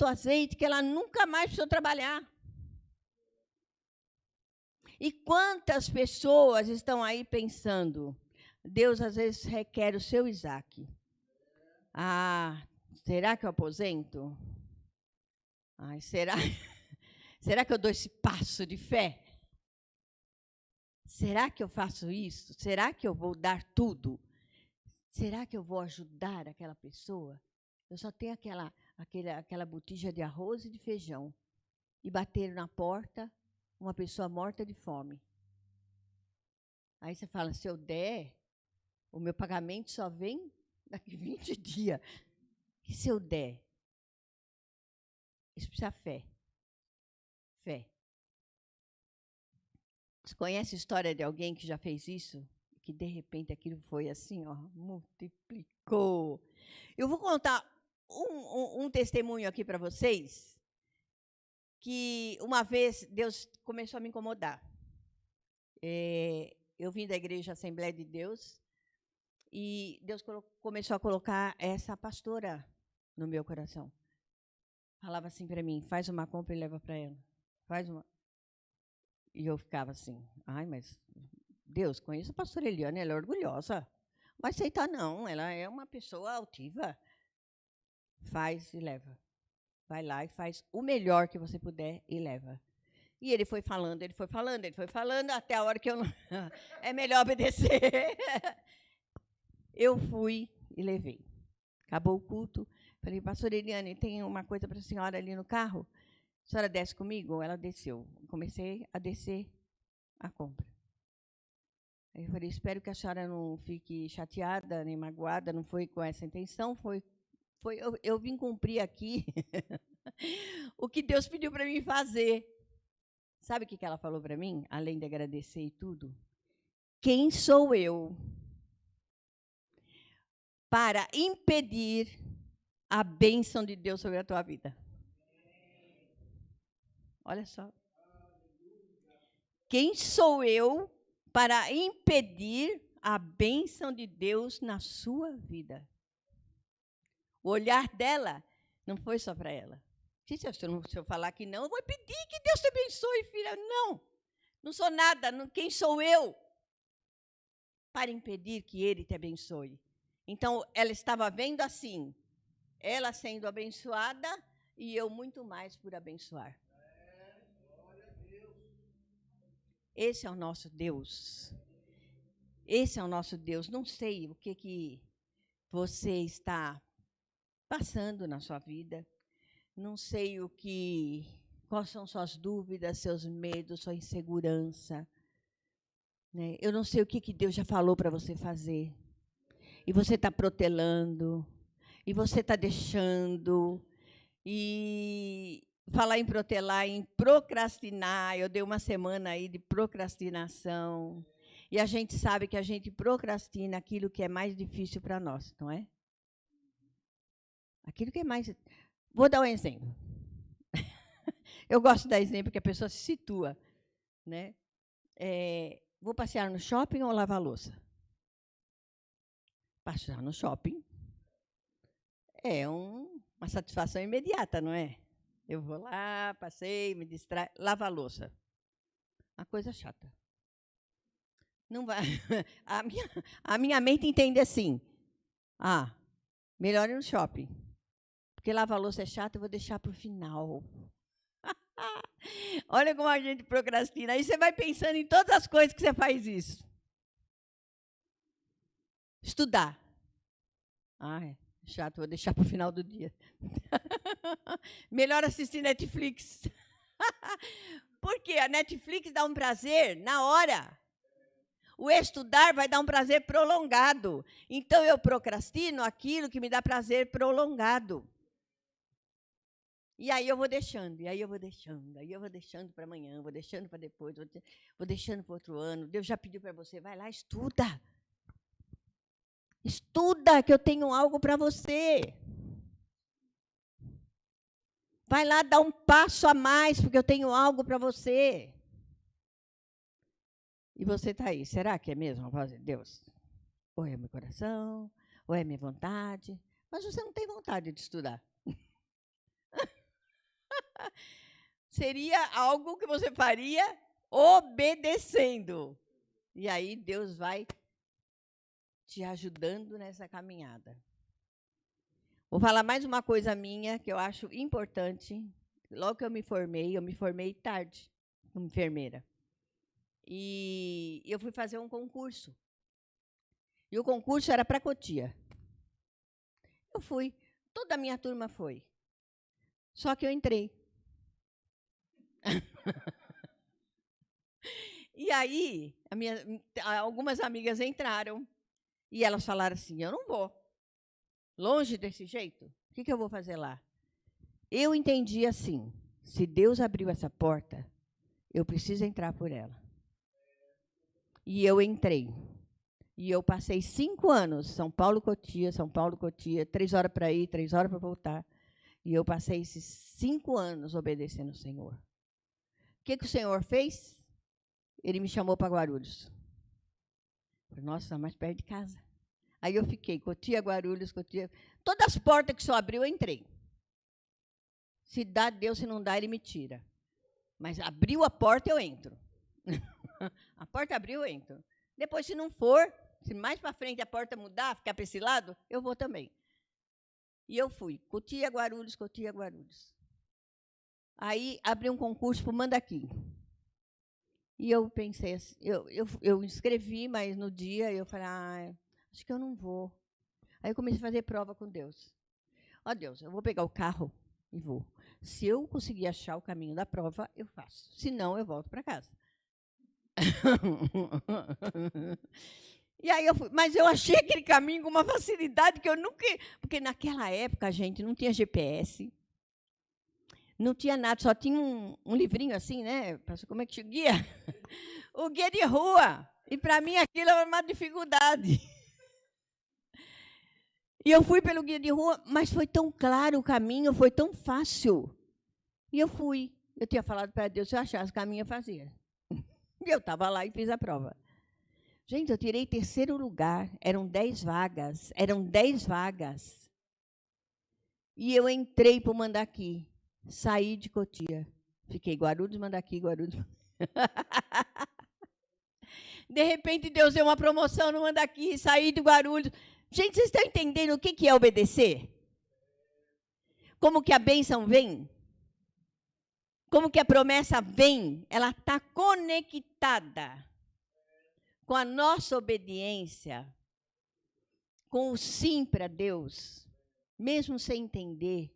C: azeite que ela nunca mais precisou trabalhar. E quantas pessoas estão aí pensando, Deus às vezes requer o seu Isaac. Será que eu aposento? Será que eu dou esse passo de fé? Será que eu faço isso? Será que eu vou dar tudo? Será que eu vou ajudar aquela pessoa? Eu só tenho aquela botija de arroz e de feijão. E bateram na porta, uma pessoa morta de fome. Aí você fala, se eu der, o meu pagamento só vem daqui 20 dias. E se eu der? Isso precisa fé. Fé. Você conhece a história de alguém que já fez isso? Que, de repente, aquilo foi assim, ó, multiplicou. Eu vou contar um testemunho aqui para vocês, que uma vez Deus começou a me incomodar. Eu vim da igreja Assembleia de Deus, e Deus começou a colocar essa pastora no meu coração. Falava assim para mim, faz uma compra e leva para ela. Faz uma. E eu ficava assim, ai, mas Deus, conheço a pastora Eliane, ela é orgulhosa. Não vai aceitar não, ela é uma pessoa altiva. Faz e leva. Vai lá e faz o melhor que você puder e leva. E ele foi falando, até a hora que eu não... é melhor obedecer. Eu fui e levei. Acabou o culto. Falei, pastora Eliane, tem uma coisa para a senhora ali no carro? A senhora desce comigo? Ela desceu. Comecei a descer a compra. Aí eu falei, espero que a senhora não fique chateada, nem magoada, não foi com essa intenção, eu vim cumprir aqui o que Deus pediu para mim fazer. Sabe o que ela falou para mim, além de agradecer e tudo? Quem sou eu para impedir a bênção de Deus sobre a tua vida? Olha só. Quem sou eu para impedir a bênção de Deus na sua vida? O olhar dela não foi só para ela. Se eu falar que não, eu vou pedir que Deus te abençoe, filha. Não, não sou nada. Quem sou eu para impedir que Ele te abençoe? Então, ela estava vendo assim, ela sendo abençoada e eu muito mais por abençoar. Esse é o nosso Deus. Esse é o nosso Deus. Não sei o que você está passando na sua vida. Não sei quais são suas dúvidas, seus medos, sua insegurança. Né? Eu não sei o que Deus já falou para você fazer. E você está protelando. E você está deixando. E falar em protelar, em procrastinar. Eu dei uma semana aí de procrastinação. E a gente sabe que a gente procrastina aquilo que é mais difícil para nós, não é? Aquilo que é mais... Vou dar um exemplo. Eu gosto de dar exemplo que a pessoa se situa. Né? Vou passear no shopping ou lavar a louça? Passear no shopping é uma satisfação imediata, não é? Eu vou lá, passeio, me distraio, lavo a louça. Uma coisa chata. Não vai. A minha mente entende assim. Melhor ir no shopping. Porque lavar a louça é chato, eu vou deixar para o final. Olha como a gente procrastina. Aí você vai pensando em todas as coisas que você faz isso. Estudar. É chato, vou deixar para o final do dia. Melhor assistir Netflix. Porque a Netflix dá um prazer na hora. O estudar vai dar um prazer prolongado. Então, eu procrastino aquilo que me dá prazer prolongado. E aí eu vou deixando, aí eu vou deixando para amanhã, vou deixando para depois, vou deixando para outro ano. Deus já pediu para você, vai lá, estuda. Estuda, que eu tenho algo para você. Vai lá, dá um passo a mais, porque eu tenho algo para você. E você está aí, será que é mesmo a voz de Deus? Ou é meu coração, ou é minha vontade? Mas você não tem vontade de estudar. Seria algo que você faria obedecendo. E aí Deus vai te ajudando nessa caminhada. Vou falar mais uma coisa minha que eu acho importante. Logo que eu me formei tarde como enfermeira. E eu fui fazer um concurso. E o concurso era para Cotia. Eu fui. Toda a minha turma foi. Só que eu entrei. E aí, algumas amigas entraram. E elas falaram assim, eu não vou. Longe desse jeito, o que eu vou fazer lá? Eu entendi assim, se Deus abriu essa porta, eu preciso entrar por ela. E eu entrei. E eu passei 5 anos, São Paulo, Cotia, 3 horas para ir, 3 horas para voltar. E eu passei esses 5 anos obedecendo o Senhor. O que o Senhor fez? Ele me chamou para Guarulhos. Falei, nossa, está mais perto de casa. Aí eu fiquei, Cotia, Guarulhos, Cotia. Todas as portas que só abriu, eu entrei. Se dá, Deus, se não dá, Ele me tira. Mas abriu a porta, eu entro. A porta abriu, eu entro. Depois, se não for, se mais para frente a porta mudar, ficar para esse lado, eu vou também. E eu fui, Cotia, Guarulhos, Cotia, Guarulhos. Aí, abri um concurso para o Mandaqui. E eu pensei assim, eu inscrevi, mas no dia eu falei, acho que eu não vou. Aí eu comecei a fazer prova com Deus. Ó, Deus, eu vou pegar o carro e vou. Se eu conseguir achar o caminho da prova, eu faço. Se não, eu volto para casa. E aí eu fui, mas eu achei aquele caminho com uma facilidade que eu nunca... Porque naquela época, gente, não tinha GPS, não tinha nada, só tinha um livrinho assim, né? Como é que tinha? Guia? O guia de rua. E para mim aquilo era uma dificuldade. E eu fui pelo guia de rua, mas foi tão claro o caminho, foi tão fácil. E eu fui. Eu tinha falado para Deus, se eu achasse o caminho, eu fazia. E eu estava lá e fiz a prova. Gente, eu tirei 3º lugar, eram 10 vagas, E eu entrei para o Mandaqui, saí de Cotia. Fiquei Guarulhos, Mandaqui, Guarulhos. De repente, Deus deu uma promoção no Mandaqui, saí de Guarulhos. Gente, vocês estão entendendo o que é obedecer? Como que a bênção vem? Como que a promessa vem? Ela está conectada com a nossa obediência, com o sim para Deus, mesmo sem entender,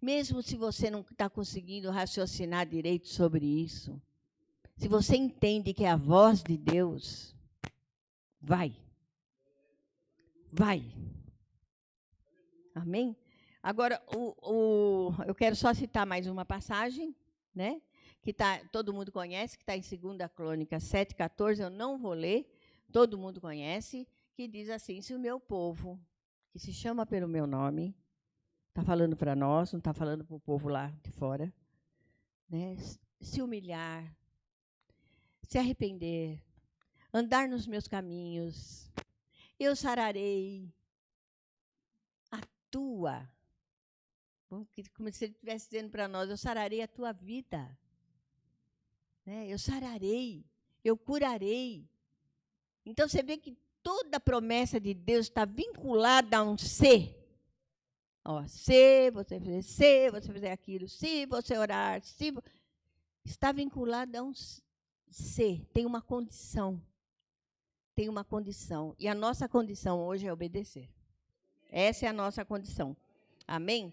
C: mesmo se você não está conseguindo raciocinar direito sobre isso, se você entende que é a voz de Deus, vai. Vai. Amém? Agora, eu quero só citar mais uma passagem, né? Que todo mundo conhece, que está em 2 Crônicas 7,14, eu não vou ler, todo mundo conhece, que diz assim, se o meu povo, que se chama pelo meu nome, está falando para nós, não está falando para o povo lá de fora, né? Se humilhar, se arrepender, andar nos meus caminhos, eu sararei a tua, como se ele estivesse dizendo para nós, eu sararei a tua vida. Né? Eu sararei, eu curarei. Então, você vê que toda a promessa de Deus está vinculada a um ser. Ó, se você fizer aquilo, se você orar, está vinculado a um ser, tem uma condição. Tem uma condição. E a nossa condição hoje é obedecer. Essa é a nossa condição. Amém?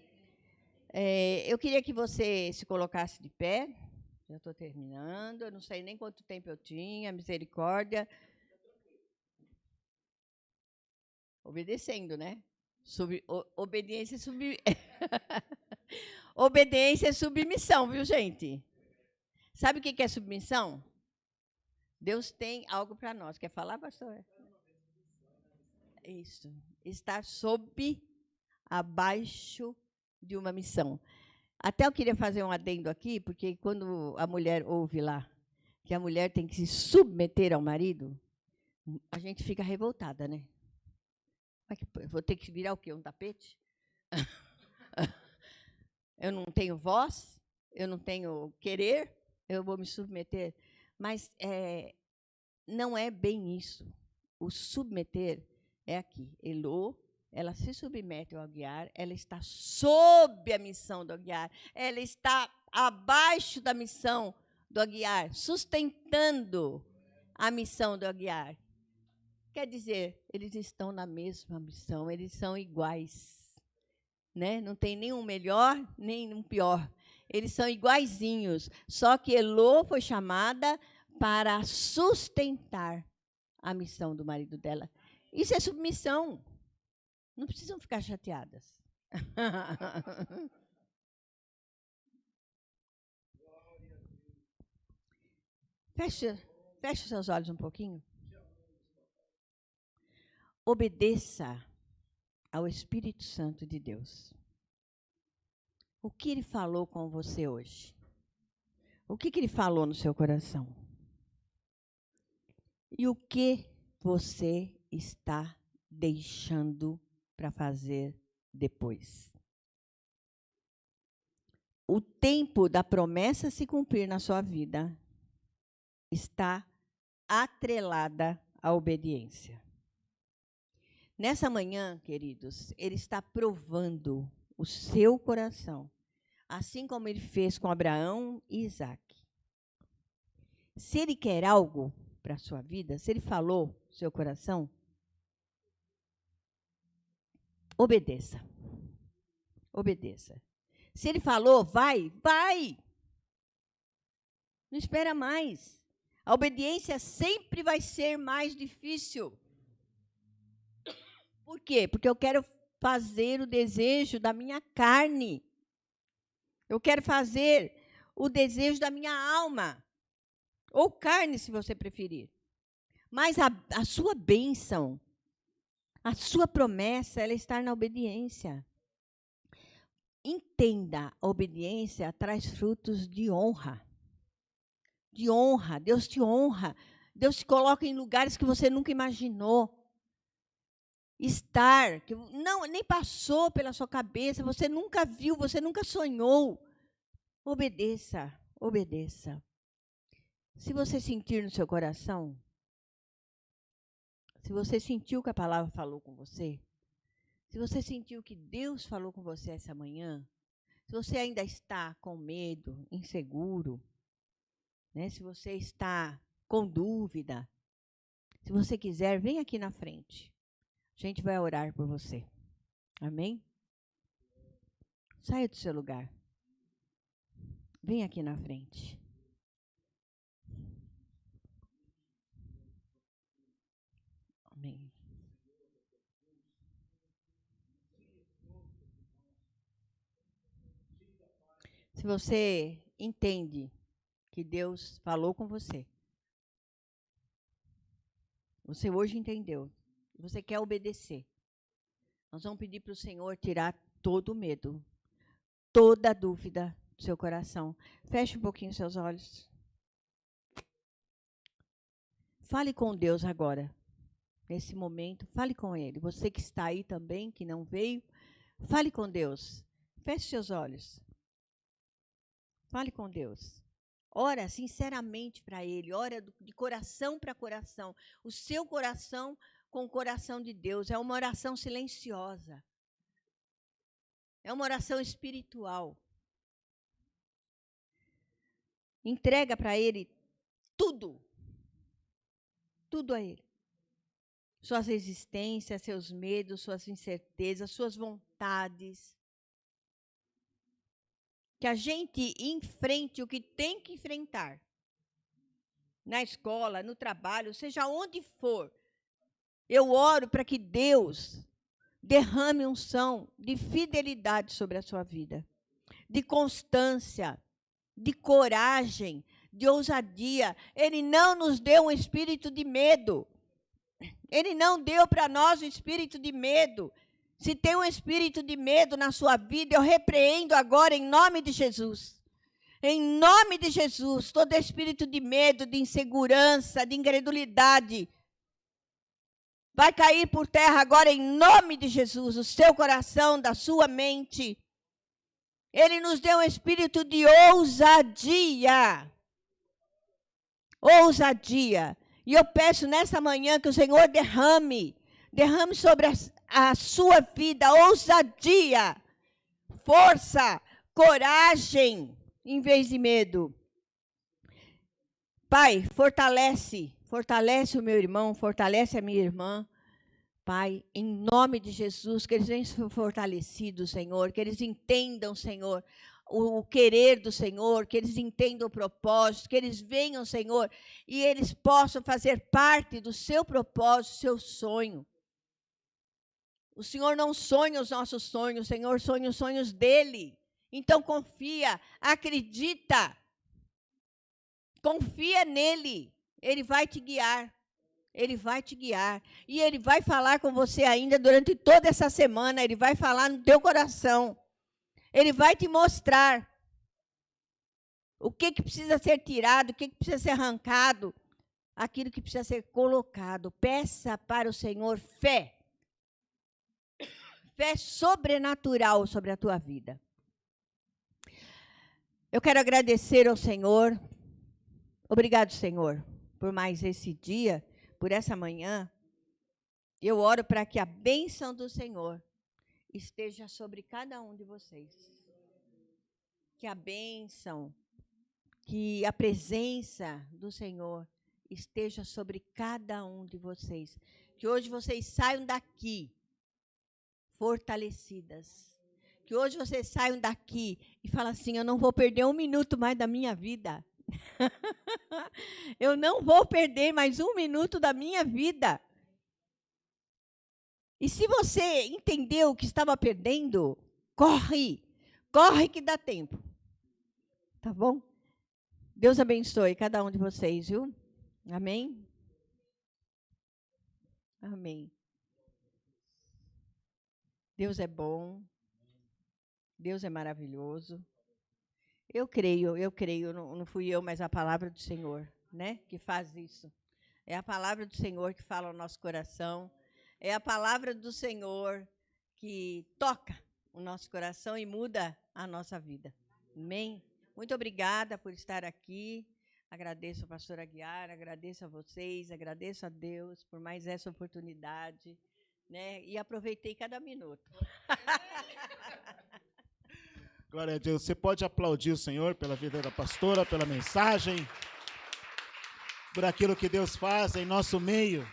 C: Eu queria que você se colocasse de pé. Já estou terminando. Eu não sei nem quanto tempo eu tinha. Misericórdia. Obedecendo, né? Obediência Obediência é submissão, viu, gente? Sabe o que é submissão? Deus tem algo para nós. Quer falar, pastor? Isso. Estar abaixo de uma missão. Até eu queria fazer um adendo aqui, porque quando a mulher ouve lá que a mulher tem que se submeter ao marido, a gente fica revoltada, né? Eu vou ter que virar o quê? Um tapete? Eu não tenho voz? Eu não tenho querer? Eu vou me submeter? Mas não é bem isso. O submeter é aqui. Elô, ela se submete ao Aguiar, ela está sob a missão do Aguiar, ela está abaixo da missão do Aguiar, sustentando a missão do Aguiar. Quer dizer, eles estão na mesma missão, eles são iguais. Né? Não tem nenhum melhor, nem um pior. Eles são iguaizinhos, só que Elô foi chamada para sustentar a missão do marido dela. Isso é submissão. Não precisam ficar chateadas. Fecha Feche os seus olhos um pouquinho. Obedeça ao Espírito Santo de Deus. O que ele falou com você hoje? O que ele falou no seu coração? E o que você está deixando para fazer depois? O tempo da promessa se cumprir na sua vida está atrelada à obediência. Nessa manhã, queridos, ele está provando o seu coração, assim como ele fez com Abraão e Isaac. Se ele quer algo para a sua vida, se ele falou no seu coração, obedeça. Obedeça. Se ele falou, vai, vai. Não espera mais. A obediência sempre vai ser mais difícil. Por quê? Porque eu quero fazer o desejo da minha carne. Eu quero fazer o desejo da minha alma. Ou carne, se você preferir. Mas a sua bênção, a sua promessa, ela está na obediência. Entenda, a obediência traz frutos de honra. De honra. Deus te honra. Deus te coloca em lugares que você nunca imaginou. Estar, que não, nem passou pela sua cabeça, você nunca viu, você nunca sonhou. Obedeça, obedeça. Se você sentir no seu coração, se você sentiu que a palavra falou com você, se você sentiu que Deus falou com você essa manhã, se você ainda está com medo, inseguro, né? Se você está com dúvida, se você quiser, vem aqui na frente. A gente vai orar por você. Amém? Saia do seu lugar. Vem aqui na frente. Amém. Se você entende que Deus falou com você, você hoje entendeu, você quer obedecer, nós vamos pedir para o Senhor tirar todo o medo, toda a dúvida do seu coração. Feche um pouquinho os seus olhos. Fale com Deus agora, nesse momento, fale com Ele. Você que está aí também, que não veio, fale com Deus. Feche seus olhos. Fale com Deus. Ora sinceramente para Ele, ora de coração para coração. O seu coração com o coração de Deus. É uma oração silenciosa. É uma oração espiritual. Entrega para Ele tudo. Tudo a Ele. Suas resistências, seus medos, suas incertezas, suas vontades. Que a gente enfrente o que tem que enfrentar. Na escola, no trabalho, seja onde for. Eu oro para que Deus derrame unção de fidelidade sobre a sua vida. De constância, de coragem, de ousadia. Ele não nos deu um espírito de medo. Ele não deu para nós um espírito de medo. Se tem um espírito de medo na sua vida, eu repreendo agora em nome de Jesus. Em nome de Jesus, todo espírito de medo, de insegurança, de incredulidade, vai cair por terra agora em nome de Jesus, o seu coração, da sua mente. Ele nos deu um espírito de ousadia. Ousadia. E eu peço nessa manhã que o Senhor derrame sobre a sua vida ousadia, força, coragem, em vez de medo. Pai, fortalece o meu irmão, fortalece a minha irmã. Pai, em nome de Jesus, que eles venham fortalecidos, Senhor, que eles entendam, Senhor, o querer do Senhor, que eles entendam o propósito, que eles venham, Senhor, e eles possam fazer parte do seu propósito, seu sonho. O Senhor não sonha os nossos sonhos, o Senhor sonha os sonhos dEle. Então confia, acredita, confia nele. Ele vai te guiar. Ele vai te guiar. E Ele vai falar com você ainda durante toda essa semana. Ele vai falar no teu coração. Ele vai te mostrar o que precisa ser tirado, o que precisa ser arrancado, aquilo que precisa ser colocado. Peça para o Senhor fé. Fé sobrenatural sobre a tua vida. Eu quero agradecer ao Senhor. Obrigado, Senhor, por mais esse dia, por essa manhã. Eu oro para que a bênção do Senhor esteja sobre cada um de vocês. Que a bênção, que a presença do Senhor esteja sobre cada um de vocês. Que hoje vocês saiam daqui fortalecidas. Que hoje vocês saiam daqui e falem assim, eu não vou perder um minuto mais da minha vida. Eu não vou perder mais um minuto da minha vida. E se você entendeu o que estava perdendo, corre. Corre que dá tempo. Tá bom? Deus abençoe cada um de vocês, viu? Amém? Amém. Deus é bom. Deus é maravilhoso. Eu creio, não fui eu, mas a palavra do Senhor, né, que faz isso. É a palavra do Senhor que fala ao nosso coração. É a palavra do Senhor que toca o nosso coração e muda a nossa vida. Amém? Muito obrigada por estar aqui. Agradeço a pastora Aguiar, agradeço a vocês, agradeço a Deus por mais essa oportunidade, né? E aproveitei cada minuto.
B: Glória a Deus. Você pode aplaudir o Senhor pela vida da pastora, pela mensagem, por aquilo que Deus faz em nosso meio.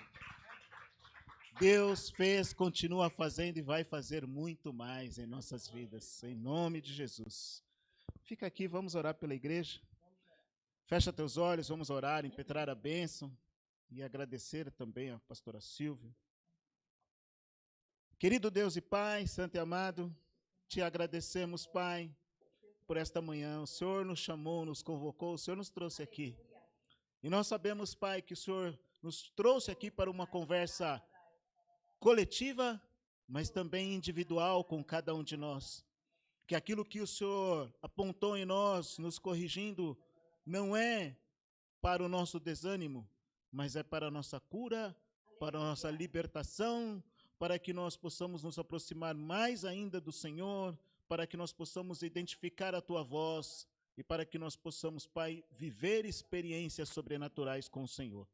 B: Deus fez, continua fazendo e vai fazer muito mais em nossas vidas, em nome de Jesus. Fica aqui, vamos orar pela igreja. Fecha teus olhos, vamos orar, impetrar a bênção e agradecer também a pastora Silvia. Querido Deus e Pai, santo e amado, te agradecemos, Pai, por esta manhã. O Senhor nos chamou, nos convocou, o Senhor nos trouxe aqui. E nós sabemos, Pai, que o Senhor nos trouxe aqui para uma conversa coletiva, mas também individual com cada um de nós. Que aquilo que o Senhor apontou em nós, nos corrigindo, não é para o nosso desânimo, mas é para a nossa cura, para a nossa libertação, para que nós possamos nos aproximar mais ainda do Senhor, para que nós possamos identificar a Tua voz e para que nós possamos, Pai, viver experiências sobrenaturais com o Senhor.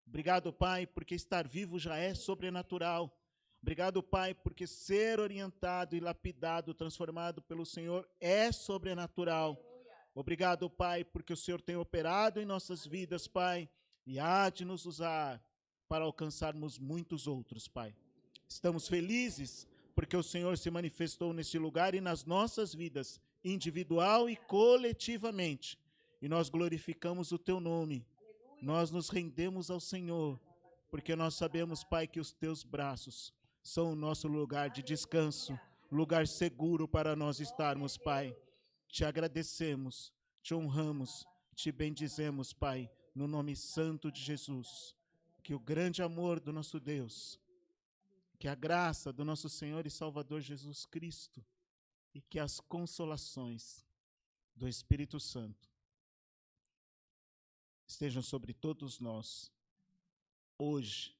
B: Obrigado, Pai, porque estar vivo já é sobrenatural. Obrigado, Pai, porque ser orientado e lapidado, transformado pelo Senhor é sobrenatural. Obrigado, Pai, porque o Senhor tem operado em nossas vidas, Pai, e há de nos usar para alcançarmos muitos outros, Pai. Estamos felizes porque o Senhor se manifestou neste lugar e nas nossas vidas, individual e coletivamente. E nós glorificamos o Teu nome. Nós nos rendemos ao Senhor, porque nós sabemos, Pai, que os Teus braços são o nosso lugar de descanso, lugar seguro para nós estarmos, Pai. Te agradecemos, te honramos, te bendizemos, Pai, no nome santo de Jesus. Que o grande amor do nosso Deus, que a graça do nosso Senhor e Salvador Jesus Cristo e que as consolações do Espírito Santo estejam sobre todos nós, hoje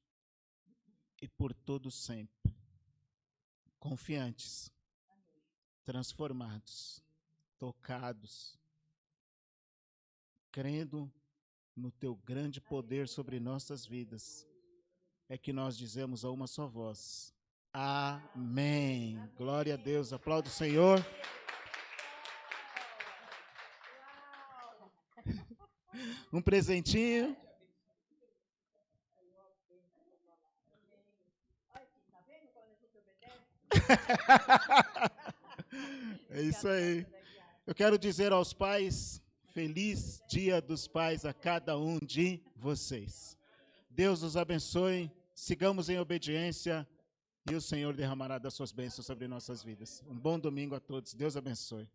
B: e por todo sempre, confiantes, transformados, tocados, crendo no Teu grande poder sobre nossas vidas, é que nós dizemos a uma só voz, amém. Glória a Deus, aplauda o Senhor. Um presentinho. É isso aí. Eu quero dizer aos pais, feliz Dia dos Pais a cada um de vocês. Deus os abençoe, sigamos em obediência e o Senhor derramará das suas bênçãos sobre nossas vidas. Um bom domingo a todos. Deus abençoe.